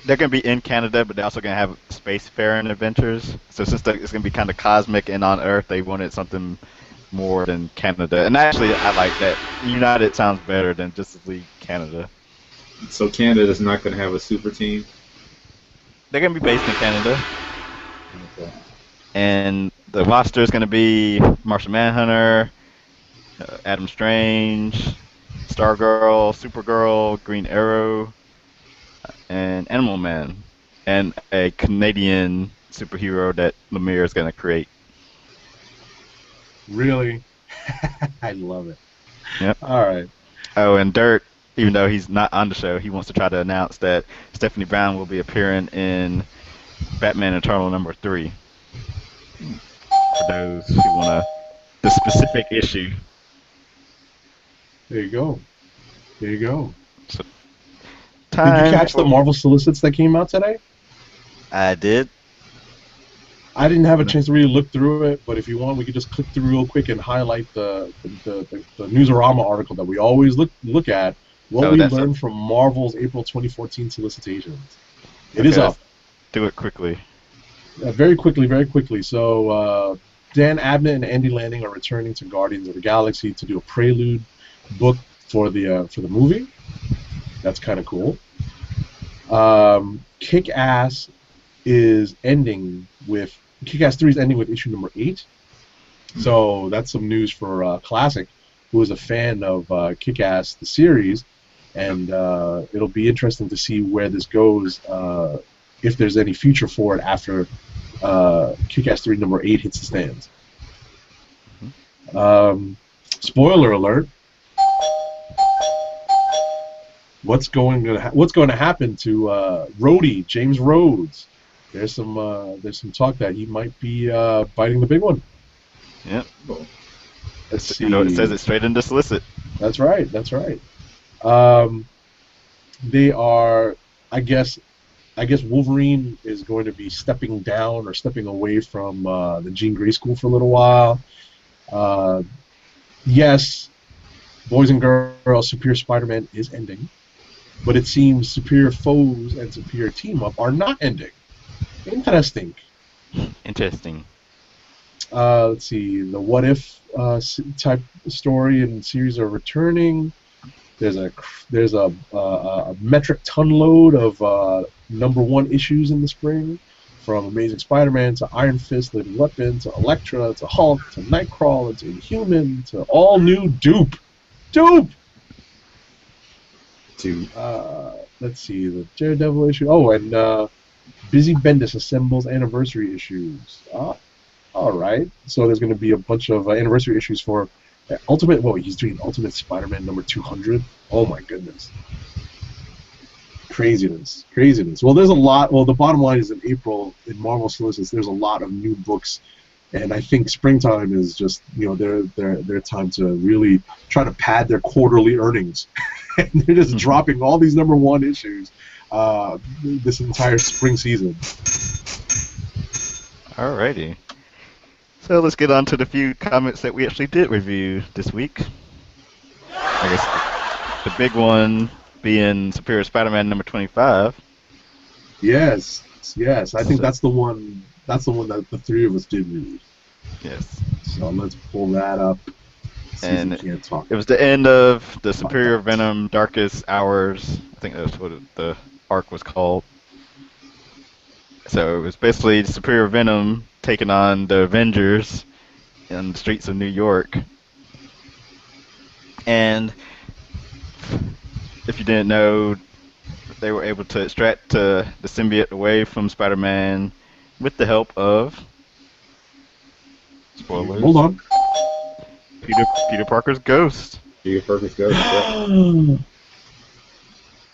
They're going to be in Canada, but they're also going to have spacefaring adventures. So since it's going to be kind of cosmic and on Earth, they wanted something more than Canada. And actually, I like that. United sounds better than Justice League Canada. So Canada's not going to have a super team? They're going to be based in Canada. Okay. And the roster is going to be Martian Manhunter, Adam Strange, Stargirl, Supergirl, Green Arrow, and Animal Man, and a Canadian superhero that Lemire is going to create. Really? I love it. Yep. All right. Oh, and Dirk, even though he's not on the show, he wants to try to announce that Stephanie Brown will be appearing in Batman Eternal #3. For those who want the specific issue. There you go. There you go. So, Did you catch the Marvel solicits that came out today? I did. I didn't have a chance to really look through it, but if you want, we could just click through real quick and highlight the Newsarama article that we always look at. What we learned from Marvel's April 2014 solicitations. It is up. Do it quickly. Very quickly, very quickly. So Dan Abnett and Andy Lanning are returning to Guardians of the Galaxy to do a prelude book for the movie. That's kind of cool. Kick-Ass is ending with Kick-Ass 3 is ending with issue number 8. So that's some news for Classic, who is a fan of Kick-Ass the series, and it'll be interesting to see where this goes. If there's any future for it after Kick-Ass 3 number 8 hits the stands. Spoiler alert. What's going to happen to Rhodey, James Rhodes? There's some talk that he might be biting the big one. Yep. Let's see. You know, it says it straight into solicit. That's right. That's right. They are, I guess Wolverine is going to be stepping down or stepping away from the Jean Grey School for a little while. Yes, Boys and Girls Superior Spider-Man is ending, but it seems Superior Foes and Superior Team Up are not ending. Interesting. Let's see. The What If type story and series are returning. There's a metric ton load of #1 issues in the spring, from Amazing Spider-Man to Iron Fist, Living Weapon to Elektra to Hulk to Nightcrawler to Inhuman to all new Dupe. Let's see, the Daredevil issue. Oh, and Busy Bendis assembles anniversary issues. All right. So there's going to be a bunch of anniversary issues for Ultimate. Well, he's doing Ultimate Spider-Man number 200. Oh my goodness. Craziness. Well, there's a lot. Well, the bottom line is in April in Marvel Solicits, there's a lot of new books, and I think springtime is just their time to really try to pad their quarterly earnings. And they're just dropping all these #1 issues this entire spring season. Alrighty. So let's get on to the few comics that we actually did review this week. I guess the big one being Superior Spider-Man number 25. Yes. I think that's the one that the three of us did read. Yes. So let's pull that up. And it was the end of the Superior Venom Darkest Hours. I think that's what the arc was called. So it was basically Superior Venom taking on the Avengers in the streets of New York. And if you didn't know, they were able to extract the symbiote away from Spider-Man with the help of... Spoilers. Hold on. Peter Parker's ghost. Peter Parker's ghost, yeah.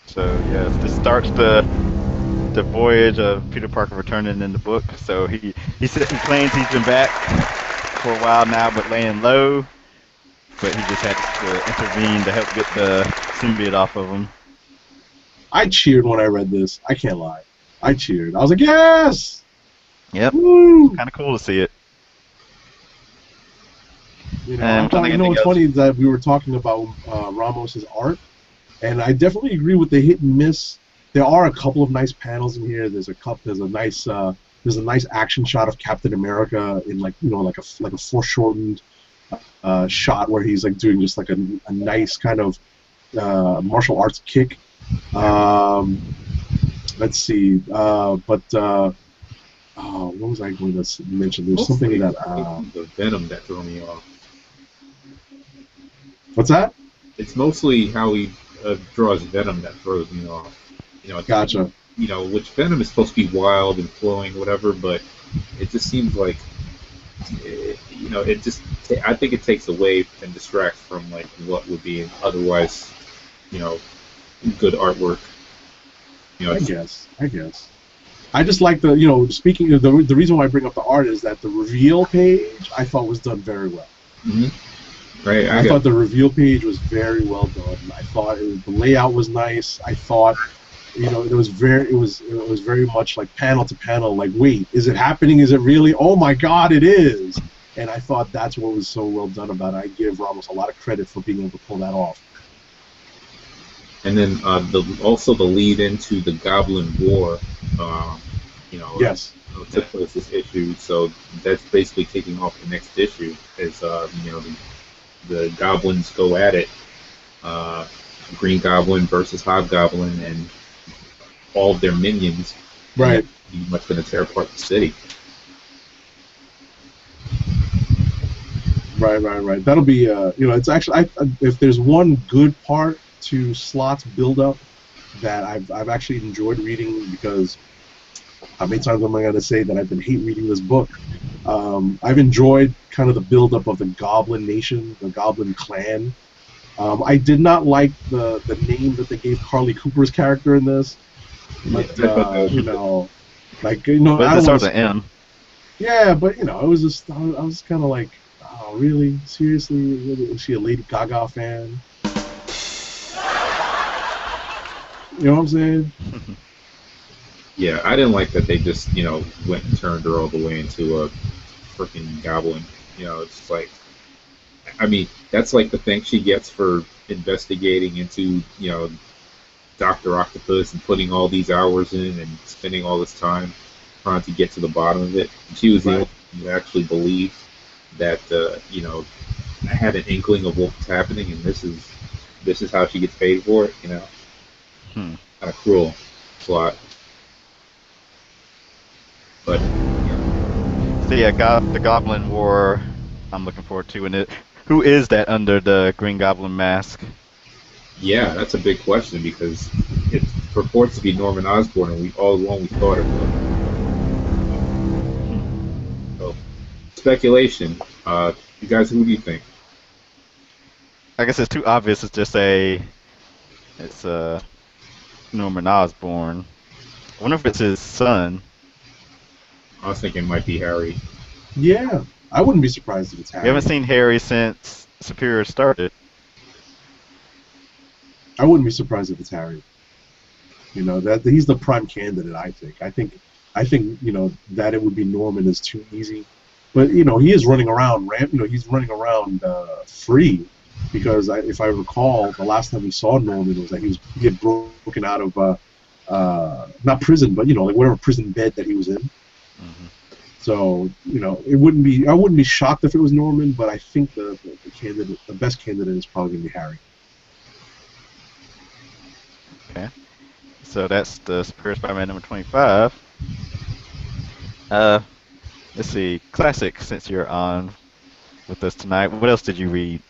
So, yes, this starts the voyage of Peter Parker returning in the book. So he claims he's been back for a while now, but laying low. But he just had to intervene to help get the symbiote off of him. I cheered when I read this. I can't lie. I cheered. I was like, yes! Yep. Woo! Kind of cool to see it. What's funny is that we were talking about Ramos's art, and I definitely agree with the hit and miss. There are a couple of nice panels in here. There's a nice action shot of Captain America in like a foreshortened shot where he's like doing just like a nice kind of martial arts kick. Let's see, what was I going to mention? There's something that the Venom that threw me off. What's that? It's mostly how he draws Venom that throws me off. Gotcha. Which Venom is supposed to be wild and flowing, whatever, but it just seems like, it just. I think it takes away and distracts from like what would be otherwise, you know, good artwork. I guess. I just like speaking of the reason why I bring up the art is that the reveal page I thought was done very well. Mm-hmm. Right. I thought the reveal page was very well done. I thought the layout was nice. I thought, it was very much like panel to panel. Like, wait, is it happening? Is it really? Oh my God, it is! And I thought that's what was so well done about it. I give Ramos a lot of credit for being able to pull that off. And then also the lead into the Goblin War, yes, took place this issue. So that's basically kicking off the next issue. Is the goblins go at it, Green Goblin versus Hobgoblin, and all of their minions. Right. Pretty much going to tear apart the city. Right. That'll be it's actually if there's one good part to Slot's build-up that I've actually enjoyed reading, because how many times am I going to say that I've been hate reading this book? I've enjoyed kind of the build-up of the Goblin Nation, the Goblin Clan. I did not like the name that they gave Carly Cooper's character in this, but But I it don't starts wanna, with M. yeah, but it was just I was kind of like, oh, really? Seriously? Is she a Lady Gaga fan? You know what I'm saying? Yeah, I didn't like that they just, went and turned her all the way into a freaking goblin. It's like, I mean, that's like the thing she gets for investigating into, Dr. Octopus and putting all these hours in and spending all this time trying to get to the bottom of it. And she was the only one who actually believed that, I had an inkling of what was happening, and this is how she gets paid for it, Kind of cruel plot. But So yeah, the Goblin War. I'm looking forward to it. Who is that under the Green Goblin mask? yeah, that's a big question, because it purports to be Norman Osborn, and we all along we thought it was. So, speculation. You guys, who do you think? I guess it's too obvious to just say it's Norman Osborn. I wonder if it's his son. I was thinking it might be Harry. Yeah, I wouldn't be surprised if it's Harry. We haven't seen Harry since Superior started. I wouldn't be surprised if it's Harry. That he's the prime candidate. I think that it would be Norman is too easy, but he is running around. He's running around free, because if I recall, the last time we saw Norman was that he had broken out of not prison, but like whatever prison bed that he was in. Mm-hmm. So it wouldn't be. I wouldn't be shocked if it was Norman, but I think the candidate, the best candidate, is probably going to be Harry. Okay. So that's the Superior Spider-Man number 25. Let's see. Classic, since you're on with us tonight. What else did you read?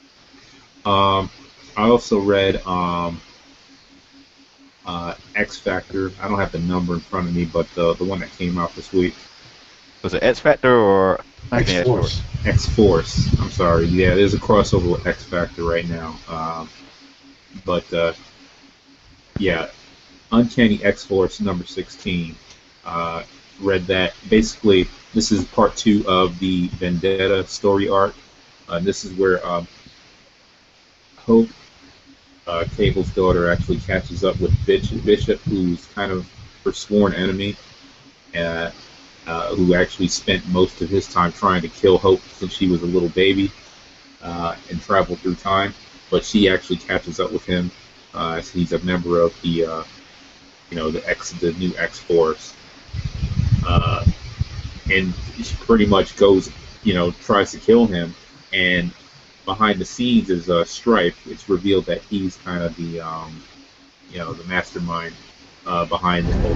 I also read X Factor. I don't have the number in front of me, but the one that came out this week. Was it X Factor or X-Force? X-Force. I'm sorry. Yeah, there's a crossover with X Factor right now. Yeah, Uncanny X-Force number 16. Read that. Basically, this is part 2 of the Vendetta story arc. This is where Hope, Cable's daughter, actually catches up with Bishop, who's kind of her sworn enemy, who actually spent most of his time trying to kill Hope since she was a little baby, and traveled through time. But she actually catches up with him, as he's a member of the new X-Force, and she pretty much goes, tries to kill him, and behind the scenes is Stripe. It's revealed that he's kind of the the mastermind behind the whole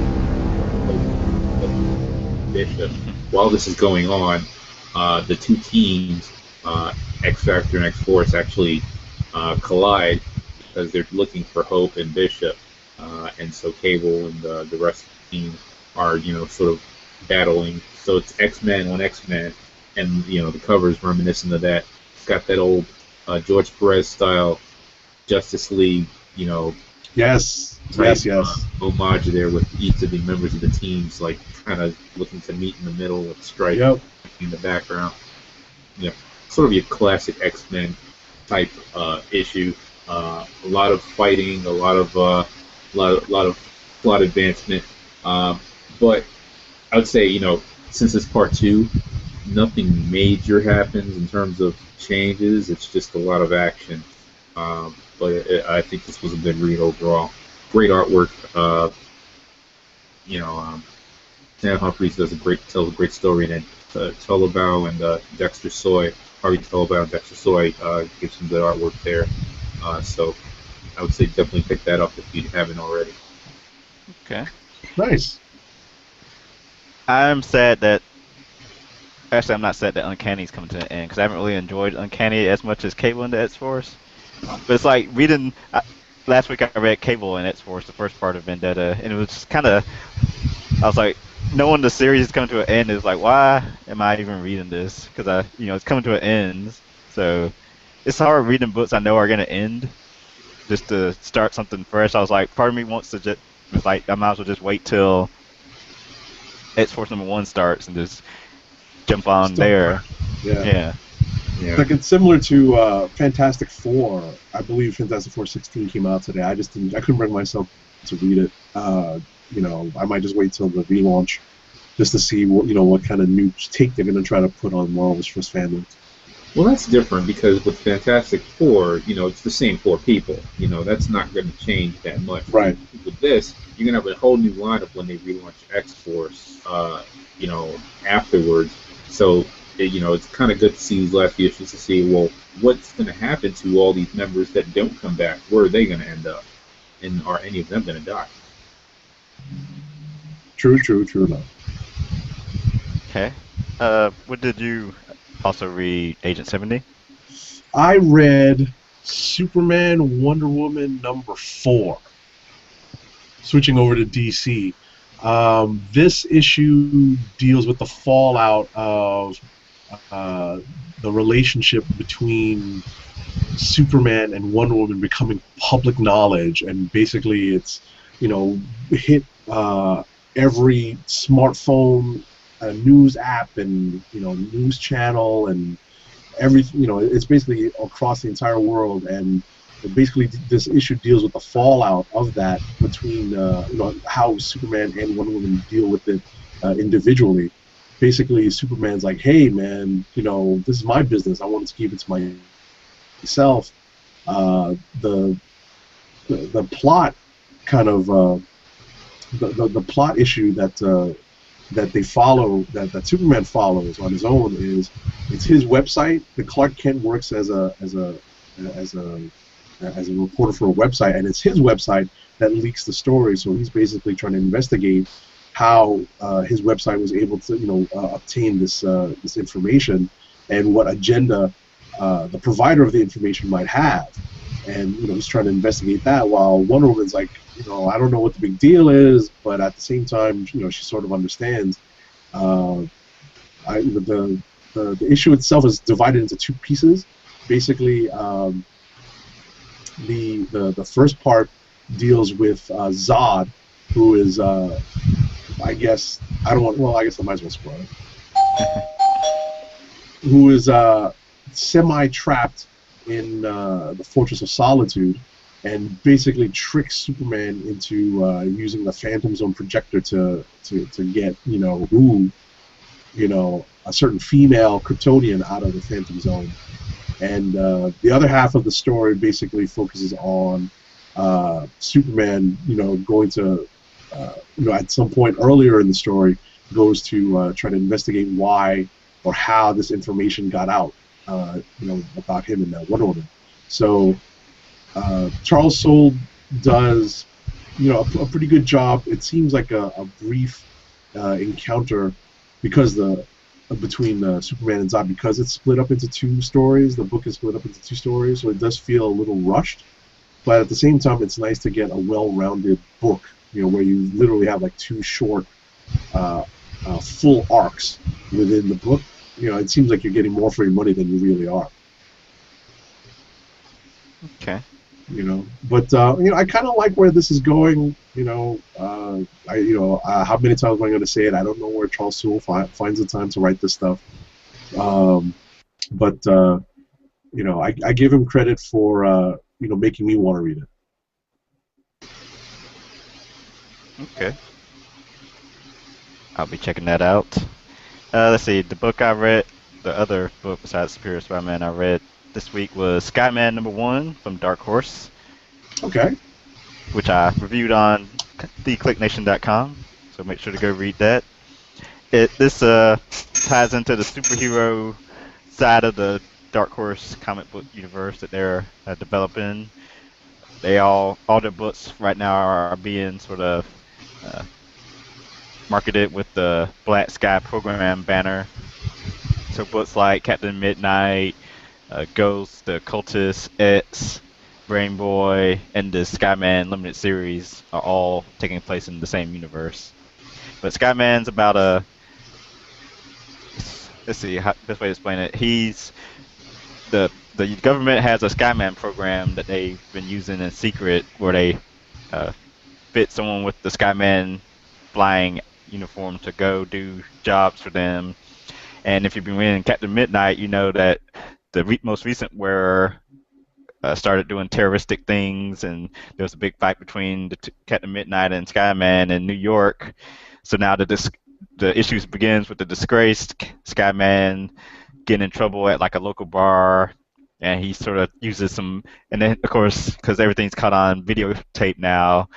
Bishop. While this is going on, the two teams, X Factor and X Force, actually collide because they're looking for Hope and Bishop, and so Cable and the rest of the team are sort of battling. So it's X-Men on X-Men, and the cover is reminiscent of that. It's got that old George Perez style Justice League, Yes, type, yes. homage there with each of the members of the teams like kind of looking to meet in the middle with Stripe in the background. Sort of your classic X-Men type issue. A lot of fighting, a lot of plot advancement. But I would say, since it's part 2, nothing major happens in terms of changes. It's just a lot of action. But I think this was a good read overall. Great artwork. Sam Humphries tells a great story, and then Tullibao and Dexter Soy, Harvey Tullibao and Dexter Soy give some good artwork there. So I would say definitely pick that up if you haven't already. Okay. Nice. I'm sad that. Actually, I'm not sad that Uncanny's coming to an end because I haven't really enjoyed Uncanny as much as Cable and the X-Force. But it's like reading. Last week I read Cable and X-Force, the first part of Vendetta, and it was kind of. I was like, knowing the series is coming to an end is like, why am I even reading this? Because it's coming to an end, so it's hard reading books I know are gonna end, just to start something fresh. I was like, part of me wants to just, it's like, I might as well just wait till X-Force #1 starts and just jump on there. Yeah. Like it's similar to Fantastic Four. I believe Fantastic Four 16 came out today. I couldn't bring myself to read it. I might just wait till the relaunch just to see what kind of new take they're going to try to put on Marvel's first fandom. Well, that's different because with Fantastic Four, it's the same 4 people. That's not going to change that much. Right. With this, you're going to have a whole new lineup when they relaunch X-Force, afterwards. So, it's kind of good to see these last few issues to see, well, what's going to happen to all these members that don't come back? Where are they going to end up? And are any of them going to die? True enough. Okay. What did you also read? Agent 70? I read Superman Wonder Woman #4. Switching over to DC. This issue deals with the fallout of the relationship between Superman and Wonder Woman becoming public knowledge, and basically it's hit every smartphone news app and news channel and everything. It's basically across the entire world, and basically this issue deals with the fallout of that between how Superman and Wonder Woman deal with it individually. Basically, Superman's like, hey man, this is my business. I wanted to keep it to myself. The plot kind of the plot issue that they follow, that Superman follows on his own, is it's his website. The Clark Kent works as a reporter for a website, and it's his website that leaks the story. So he's basically trying to investigate how his website was able to obtain this information, and what agenda the provider of the information might have. And he's trying to investigate that, while Wonder Woman's like, I don't know what the big deal is, but at the same time, she sort of understands. The issue itself is divided into 2 pieces. Basically, the first part deals with Zod, who is I guess I might as well spoil it. Who is semi-trapped in the Fortress of Solitude, and basically tricks Superman into using the Phantom Zone projector to get a certain female Kryptonian out of the Phantom Zone. And the other half of the story basically focuses on Superman, going to at some point earlier in the story, goes to try to investigate why or how this information got out, about him and Wonder Woman. So Charles Soule does, a pretty good job. It seems like a brief encounter, because the between Superman and Zod, because it's split up into two stories. The book is split up into two stories, so it does feel a little rushed. But at the same time, it's nice to get a well-rounded book, where you literally have like two short, full arcs within the book. It seems like you're getting more for your money than you really are. Okay. But I kind of like where this is going. How many times am I going to say it? I don't know where Charles Soule finds the time to write this stuff. But I give him credit for making me want to read it. Okay. I'll be checking that out. Let's see. The book I read, the other book besides Superior Spider-Man I read this week was Skyman #1 from Dark Horse. Okay. Which I reviewed on theclicknation.com. So make sure to go read that. This ties into the superhero side of the Dark Horse comic book universe that they're developing. All their books right now are being sort of marketed with the Black Sky Program banner. So books like Captain Midnight, Ghost, The Cultist, X, Brain Boy, and the Skyman limited series are all taking place in the same universe. But Skyman's about let's see, best way to explain it. He's the government has a Skyman program that they've been using in secret, where they fit someone with the Skyman flying uniform to go do jobs for them. And if you've been reading Captain Midnight, you know that the most recent wearer started doing terroristic things, and there was a big fight between Captain Midnight and Skyman in New York. So now the issues begins with the disgraced Skyman getting in trouble at like a local bar, and he sort of uses some, and then of course, because everything's caught on videotape now,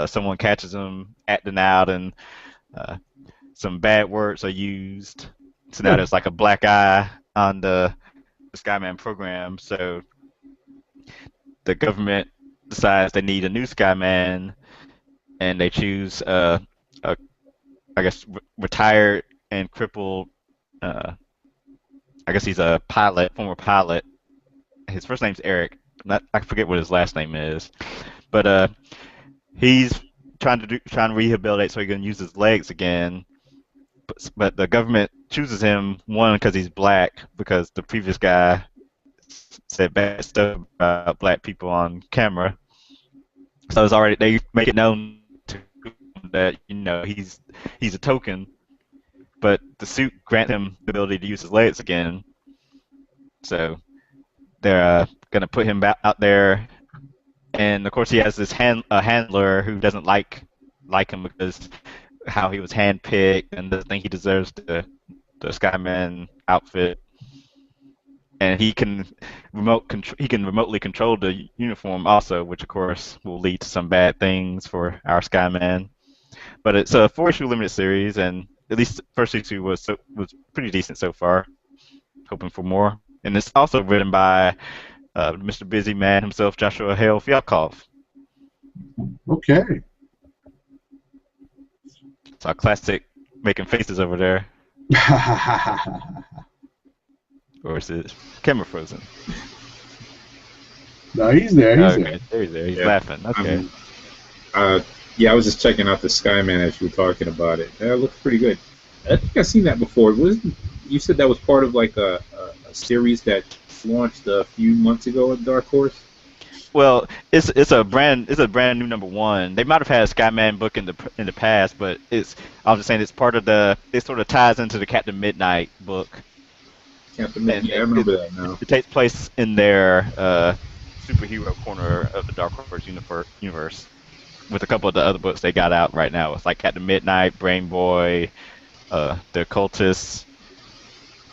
someone catches him acting out, and some bad words are used. So now there's like a black eye on the Skyman program. So the government decides they need a new Skyman, and they choose I guess retired and crippled. I guess he's a pilot, former pilot. His first name's Eric. I forget what his last name is, but he's trying to rehabilitate so he can use his legs again. But the government chooses him, one, because he's black, because the previous guy said bad stuff about black people on camera. So it's already, they make it known to him that he's a token, but the suit grants him the ability to use his legs again. So they're gonna put him back out there, and of course he has this handler who doesn't like him because how he was handpicked and doesn't think he deserves the Skyman outfit. And he can remotely control the uniform also, which of course will lead to some bad things for our Skyman. But it's a 4-issue limited series, and at least the first issue was pretty decent so far. Hoping for more. And it's also written by Mr. Busy Man himself, Joshua Hale Fialkov. Okay. It's our classic making faces over there. Or is it camera frozen? No, he's there. There. He's laughing. Okay. Yeah, I was just checking out the Skyman as you were talking about it. That looks pretty good. I think I've seen that before. You said that was part of like a series that launched a few months ago at Dark Horse? Well, it's a brand new #1. They might have had a Skyman book in the past, but I was just saying it's part of it sort of ties into the Captain Midnight book. Captain Midnight, yeah, I remember that now. It takes place in their superhero corner of the Dark Horse universe, with a couple of the other books they got out right now. It's like Captain Midnight, Brain Boy, The Cultist,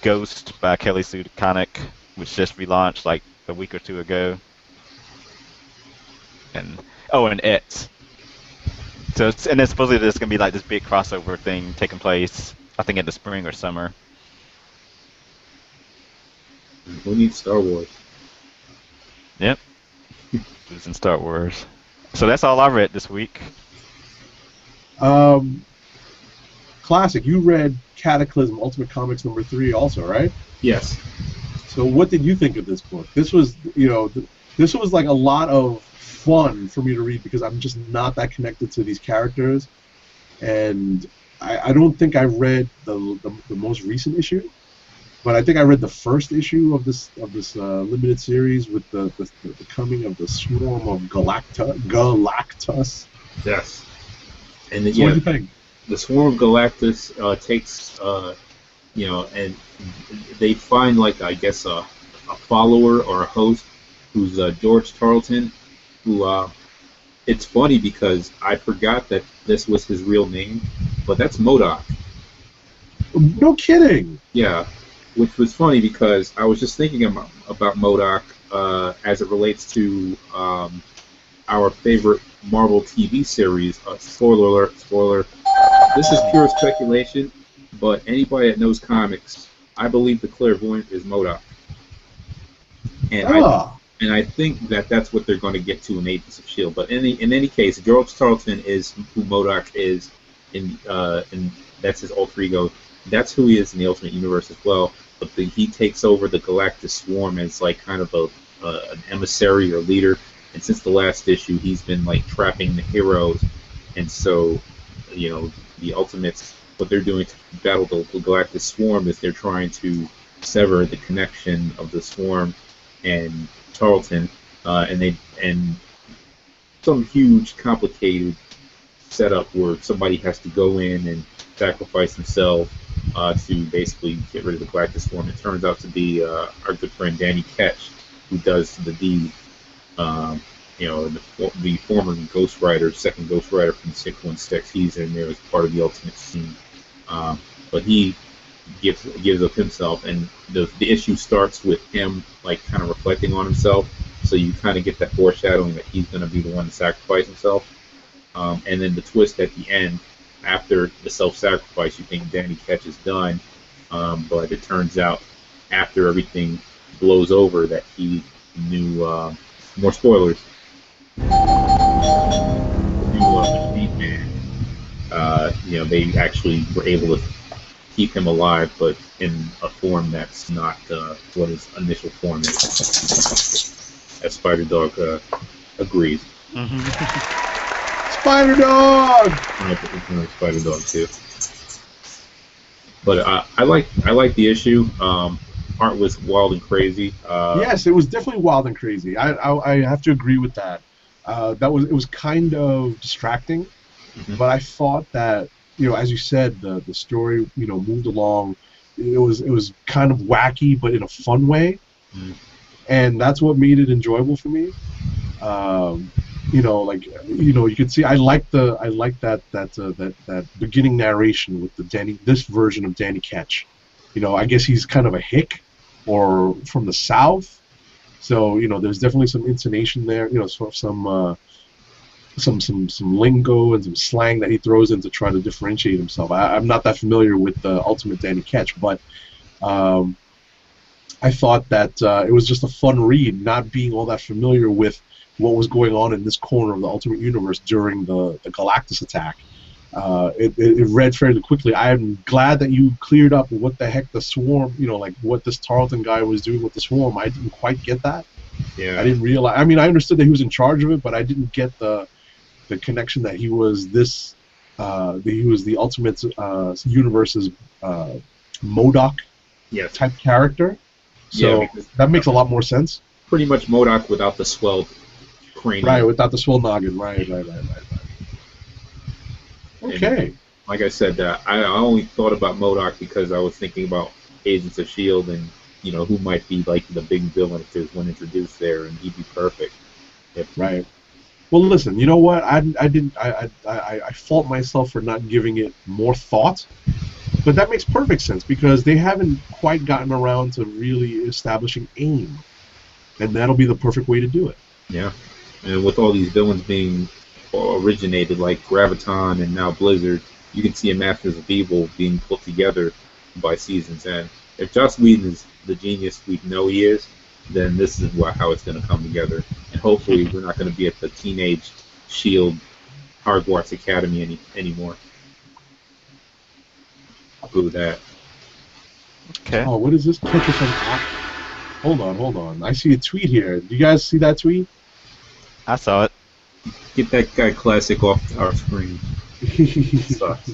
Ghost by Kelly Sue DeConnick, which just relaunched like a week or two ago. And X. So and then supposedly there's gonna be like this big crossover thing taking place, I think in the spring or summer. We need Star Wars. Yep. It's in Star Wars. So that's all I read this week. Couple classic. You read Cataclysm Ultimate Comics #3 also, right? Yes. So what did you think of this book? This was, this was like a lot of fun for me to read because I'm just not that connected to these characters, and I don't think I read the most recent issue, but I think I read the first issue of this limited series with the coming of the swarm of Galactus. Yes. And So what do you think? the swarm of Galactus takes and they find, like, I guess a follower or a host who's George Tarleton, who it's funny because I forgot that this was his real name, but that's MODOK. No kidding. Yeah, which was funny because I was just thinking about MODOK as it relates to our favorite Marvel TV series. Spoiler alert, spoiler. This is pure speculation, but anybody that knows comics, I believe the clairvoyant is MODOK. And I think that that's what they're going to get to in Agents of S.H.I.E.L.D. But in any case, George Tarleton is who MODOK is, and that's his alter ego. That's who he is in the Ultimate Universe as well. But he takes over the Galactus Swarm as like kind of an emissary or leader. And since the last issue, he's been like trapping the heroes. And so, the Ultimates, what they're doing to battle the Galactus Swarm is they're trying to sever the connection of the Swarm and Tarleton, and some huge complicated setup where somebody has to go in and sacrifice himself to basically get rid of the Galactus Swarm. It turns out to be our good friend Danny Ketch, who does the deed. The former Ghost Rider, second Ghost Rider from 616, he's in there as part of the Ultimate team. But he gives up himself, and the issue starts with him like kind of reflecting on himself. So you kind of get that foreshadowing that he's going to be the one to sacrifice himself. And then the twist at the end, after the self-sacrifice, you think Danny Ketch is done, but it turns out after everything blows over that he knew more spoilers. Machine Man. They actually were able to keep him alive, but in a form that's not what his initial form is. As Spider Dog agrees. Spider Dog. Spider Dog too. But I like the issue. Art was wild and crazy. Yes, it was definitely wild and crazy. I have to agree with that. It was kind of distracting, but I thought that, as you said, the story moved along. It was kind of wacky, but in a fun way, and that's what made it enjoyable for me. You could see I like that beginning narration with this version of Danny Ketch. I guess he's kind of a hick or from the South. So there's definitely some intonation there. Some lingo and some slang that he throws in to try to differentiate himself. I'm not that familiar with the Ultimate Danny Ketch, but I thought that it was just a fun read, not being all that familiar with what was going on in this corner of the Ultimate Universe during the Galactus attack. It read fairly quickly. I am glad that you cleared up what the heck the Swarm, like what this Tarleton guy was doing with the Swarm. I didn't quite get that. Yeah. I didn't realize. I mean, I understood that he was in charge of it, but I didn't get the connection that he was the Ultimate Universe's MODOK type character. So that makes a lot more sense. Pretty much MODOK without the swelled cranium. Right, without the swell noggin. Right. Okay. And like I said, I only thought about MODOK because I was thinking about Agents of S.H.I.E.L.D. and who might be like the big villain if there's one introduced there, and he'd be perfect. Right. Well, listen. You know what? I fault myself for not giving it more thought, but that makes perfect sense because they haven't quite gotten around to really establishing AIM, and that'll be the perfect way to do it. Yeah. And with all these villains being originated like Graviton and now Blizzard, you can see a Masters of Evil being put together by season's end. If Joss Whedon is the genius we know he is, then this is how it's going to come together. And hopefully we're not going to be at the teenage S.H.I.E.L.D. Hogwarts Academy anymore. boo that. Okay. Oh, what is this? Picture from Hold on. I see a tweet here. Do you guys see that tweet? I saw it. Get that guy Classic off our screen. Sucks.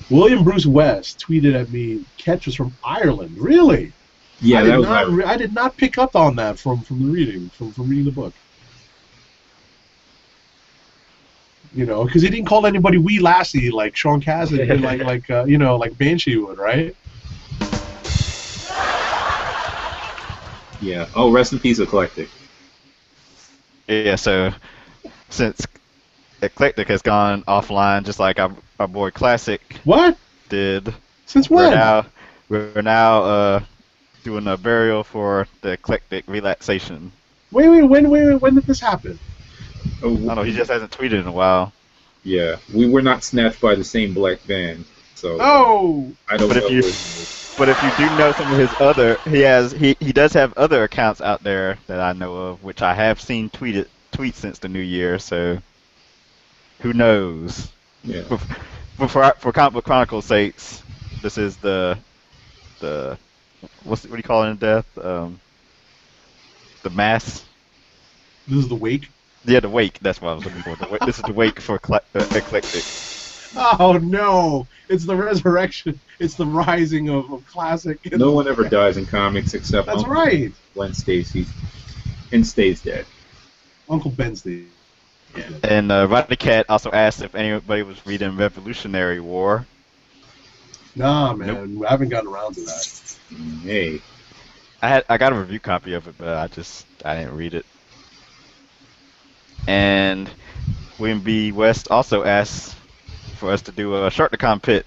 William Bruce West tweeted at me, Ketch was from Ireland. Really? Yeah, that was I did not pick up on that from the reading, from reading the book. You know, because he didn't call anybody wee lassie like Sean Cassidy did, like Banshee would, right? Yeah. Oh, rest in peace, Eclectic. Yeah, so since Eclectic has gone offline, just like our boy Classic What? did, Since when? we're now doing a burial for the Eclectic relaxation. Wait, when did this happen? Oh, I don't know, he just hasn't tweeted in a while. Yeah, we were not snatched by the same black van, so Oh! I don't But know. But if you do know some of his other, he does have other accounts out there that I know of, which I have seen tweets since the new year. So who knows? Yeah. For Comic Book Chronicles' sakes, this is the what do you call it in death? The mass. This is the wake? Yeah, the wake. That's what I was looking for. This is the wake for Eclectic. Oh no! It's the resurrection. It's the rising of Classic. No one ever dies in comics except That's Uncle right. Gwen Stacy, and stays dead. Uncle Ben's the. Yeah. And Rodney Cat also asked if anybody was reading Revolutionary War. Nah, man, I haven't gotten around to that. Hey. I got a review copy of it, but I didn't read it. And William B. West also asked for us to do a Sharkticon pit.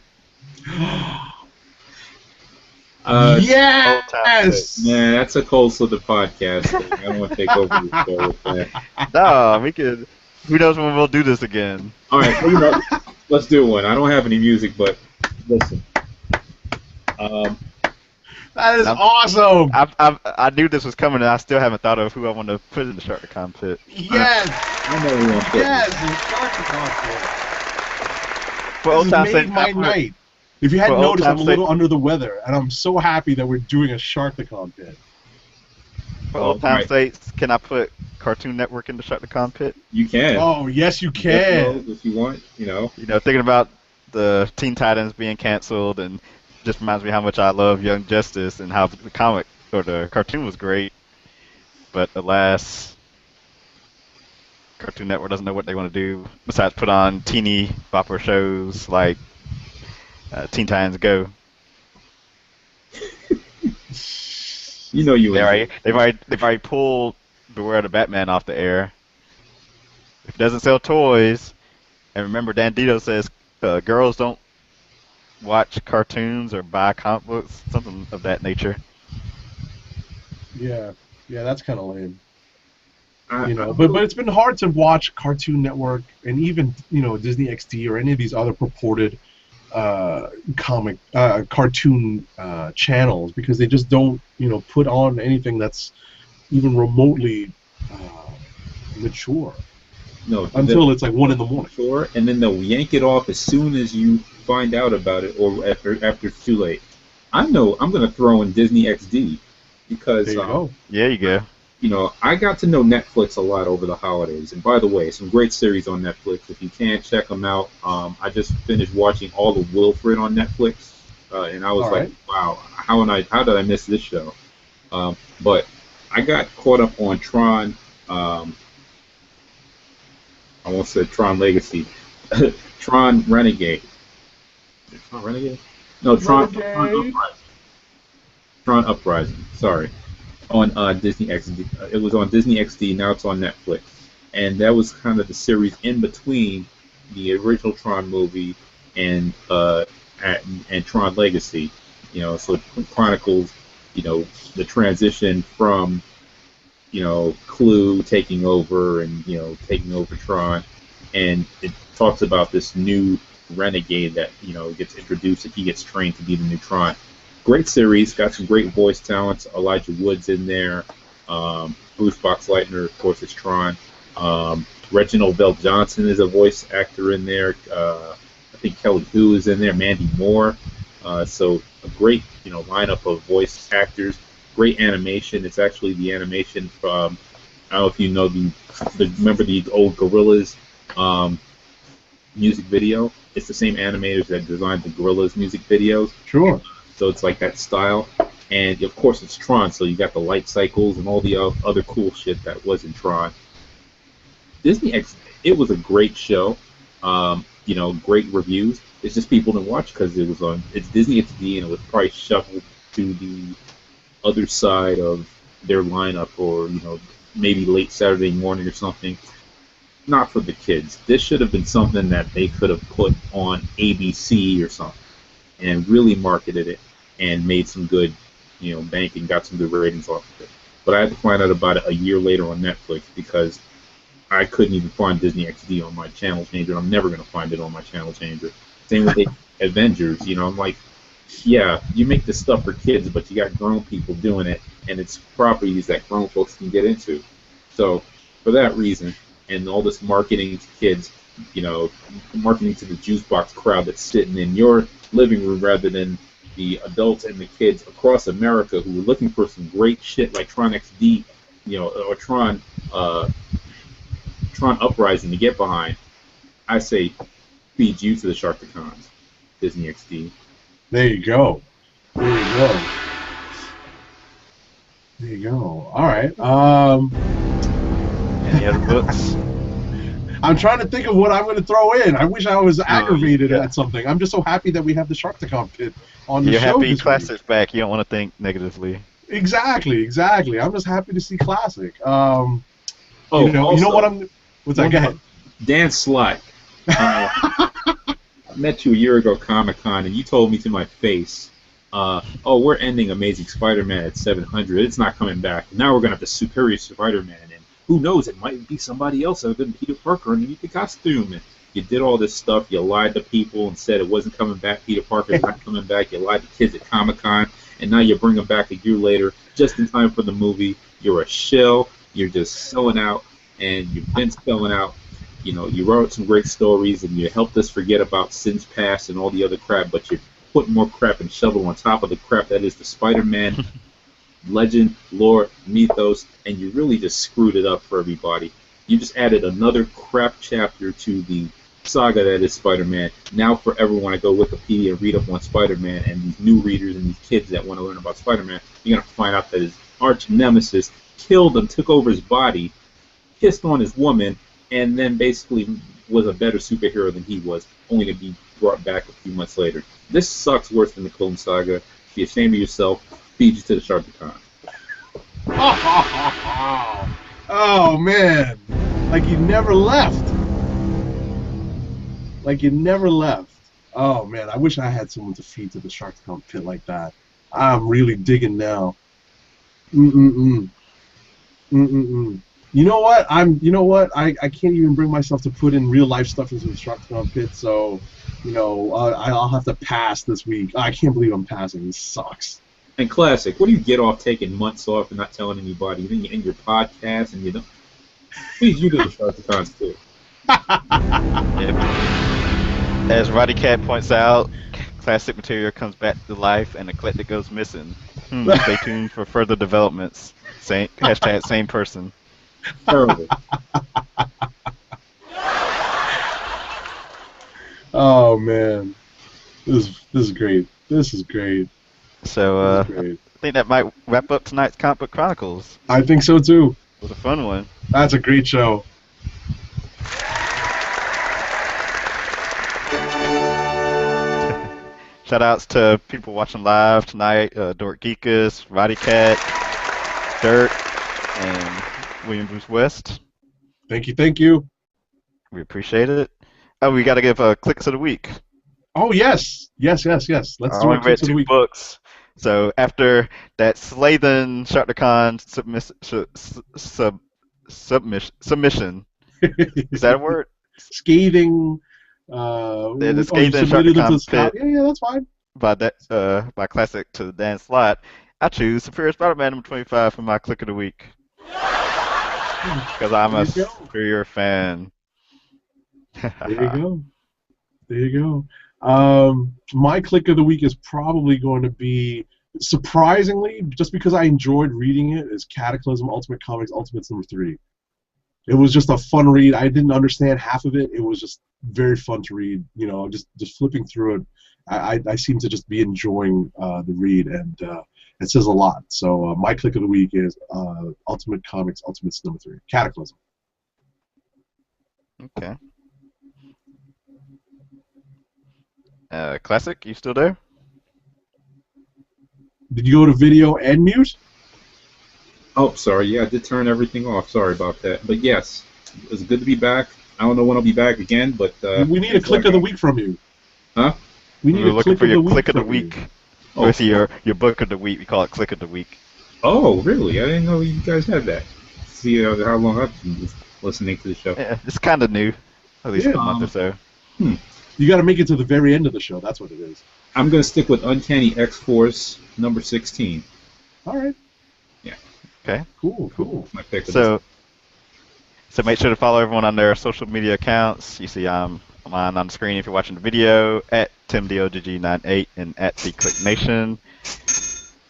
Yes! Man, that's a cold slither podcast thing. I don't want to take over the show with that. No, we could. Who knows when we'll do this again? All right, well, let's do one. I don't have any music, but listen. That is awesome! I knew this was coming, and I still haven't thought of who I want to put in the Sharkticon pit. Yes! I know we won't put Yes! The Sharkticon. For old This time's has made sake, my night. If you hadn't For old noticed, I'm a time's little sake- under the weather, and I'm so happy that we're doing a Sharkticon pit. For old time's right. sake, can I put Cartoon Network in the Sharkticon pit? You can. Oh, yes, you can. If you want, you know. You know, thinking about the Teen Titans being canceled, and just reminds me how much I love Young Justice and how the comic or the cartoon was great. But alas, Cartoon Network doesn't know what they want to do besides put on teeny bopper shows like Teen Titans Go. You know you. They've already pulled Beware the Batman off the air. If it doesn't sell toys, and remember Dan Dito says girls don't watch cartoons or buy comic books, something of that nature. Yeah, that's kind of lame. You know, but it's been hard to watch Cartoon Network and even Disney XD or any of these other purported cartoon channels because they just don't put on anything that's even remotely mature. No, until it's like 1 a.m. Sure, and then they'll yank it off as soon as you find out about it, or after it's too late. I know I'm gonna throw in Disney XD because there you go. Yeah, you go. I got to know Netflix a lot over the holidays. And by the way, some great series on Netflix. If you can, check them out. I just finished watching all of Wilfred on Netflix, and I was all like, right. wow, how did I miss this show? But I got caught up on Tron. I almost said Tron Legacy. Tron Renegade. Tron Renegade? No, Tron Uprising. Tron Uprising. Sorry. On Disney XD. It was on Disney XD. Now it's on Netflix. And that was kind of the series in between the original Tron movie and Tron Legacy. So it chronicles, the transition from, Clue taking over and, taking over Tron. And it talks about this new renegade that, gets introduced and he gets trained to be the new Tron. Great series, got some great voice talents. Elijah Wood's in there. Bruce Boxleitner, of course, is Tron. Reginald Bell Johnson is a voice actor in there. I think Kelly Hu is in there. Mandy Moore. So a great lineup of voice actors, great animation. It's actually the animation from I don't know if you know remember the old Gorillas um, music video. It's the same animators that designed the Gorillas music videos. Sure. So it's like that style. And of course it's Tron, so you got the light cycles and all the other cool shit that was in Tron. Disney X, it was a great show. Great reviews. It's just people didn't watch because it's Disney XD and it was probably shuffled to the other side of their lineup, or maybe late Saturday morning or something. Not for the kids. This should have been something that they could have put on ABC or something and really marketed it and made some good, bank and got some good ratings off of it. But I had to find out about it a year later on Netflix because I couldn't even find Disney XD on my channel changer. I'm never going to find it on my channel changer. Same with the Avengers. I'm like, yeah, you make this stuff for kids, but you got grown people doing it, and it's properties that grown folks can get into. So for that reason, and all this marketing to kids, marketing to the juice box crowd that's sitting in your living room rather than the adults and the kids across America who are looking for some great shit like Tron XD, or Tron Uprising to get behind. I say feed you to the Sharktacons, Disney XD. There you go. There you go. There you go. All right. Any other books? I'm trying to think of what I'm going to throw in. I wish I was aggravated at something. I'm just so happy that we have the Sharktacon pit on the show. You're happy this Classic's week. back. You don't want to think negatively. Exactly. I'm just happy to see Classic. Also, you know what I'm. What's that? Go ahead. Dan Slott. I met you a year ago at Comic-Con, and you told me to my face, we're ending Amazing Spider-Man at 700. It's not coming back. Now we're going to have the Superior Spider-Man, and who knows, it might be somebody else other than Peter Parker underneath the costume. And you did all this stuff. You lied to people and said it wasn't coming back. Peter Parker's not coming back. You lied to kids at Comic-Con, and now you bring him back a year later, just in time for the movie. You're a shill. You're just selling out, and you've been selling out. You wrote some great stories, and you helped us forget about Sins Past and all the other crap, but you're putting more crap and shovel on top of the crap that is the Spider-Man legend, lore, mythos, and you really just screwed it up for everybody. You just added another crap chapter to the saga that is Spider-Man. Now for everyone to go Wikipedia and read up on Spider-Man, and these new readers and these kids that want to learn about Spider-Man, you're going to find out that his arch nemesis killed him, took over his body, kissed on his woman, and then basically was a better superhero than he was, only to be brought back a few months later. This sucks worse than the Clone Saga. Be ashamed of yourself. Feed you to the Sharktacon. Oh, man. Like you never left. Like you never left. Oh, man. I wish I had someone to feed to the Sharktacon pit like that. I'm really digging now. You know what? I can't even bring myself to put in real life stuff into the Sharktacon pit, so I'll have to pass this week. I can't believe I'm passing. This sucks. And Classic, what do you get off taking months off and not telling anybody? Then you end your podcast and you don't. Please, you do the Sharktacons too. Yep. As Roddy Cat points out, classic material comes back to life and Eclectic goes missing. Stay tuned for further developments. Hashtag same person. Terrible. Oh man, this is great. This is great. So I think that might wrap up tonight's Comic Book Chronicles. I think so too. It was a fun one. That's a great show. Shout outs to people watching live tonight, Dork Geekus, Roddy Cat, Dirt, and William Bruce West. Thank you. We appreciate it. Oh, we got to give clicks of the week. Oh yes. Let's do it. Read 2 books. So after that Slathen Sharktacon submission, is that a word? Scathing. The Scathing Sharktacon pit. Yeah, that's fine. By Classic to Dan Slott, I choose Superior Spider-Man number 25 for my click of the week. Because I'm a Superior fan. There you go. My click of the week is probably going to be, surprisingly, just because I enjoyed reading it, is Cataclysm Ultimate Comics Ultimates #3. It was just a fun read. I didn't understand half of it. It was just very fun to read. You know, just flipping through it, I seem to just be enjoying the read, and it says a lot. So my click of the week is Ultimate Comics Ultimates #3, Cataclysm. Okay. Classic, you still there? Did you go to video and mute? Oh, sorry. Yeah, I did turn everything off. Sorry about that. But yes, it's good to be back. I don't know when I'll be back again, but we need a click of the week from you. Huh? We need We're a looking for your click of the from you. week. Oh. With your book of the week, we call it click of the week. Oh, really? I didn't know you guys had that. See how long I've been listening to the show. Yeah, it's kind of new, at least Yeah. a month or so. You got to make it to the very end of the show. That's what it is. I'm going to stick with Uncanny X-Force #16. All right. Yeah. Okay. Cool. My pick of So make sure to follow everyone on their social media accounts. You see mine on the screen if you're watching the video, at TimDOGG98 and at TheClickNation.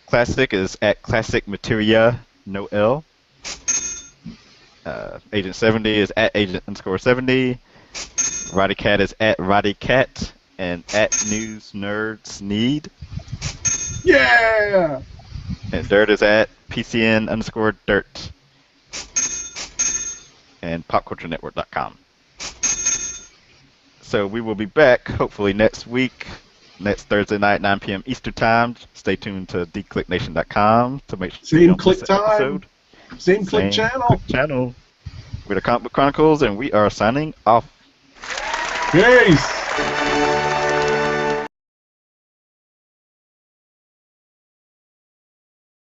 Classic is at Classic Materia, no L. Agent 70 is at Agent_70. Roddycat is at Roddycat and at News Nerds Need. Yeah. And Dirt is at PCN_Dirt. And PopCultureNetwork.com. So we will be back hopefully next week, next Thursday night, 9 p.m. Eastern Time. Stay tuned to TheClickNation.com to make sure you don't miss an episode. Same click channel. We're the Comic Book Chronicles, and we are signing off. Peace.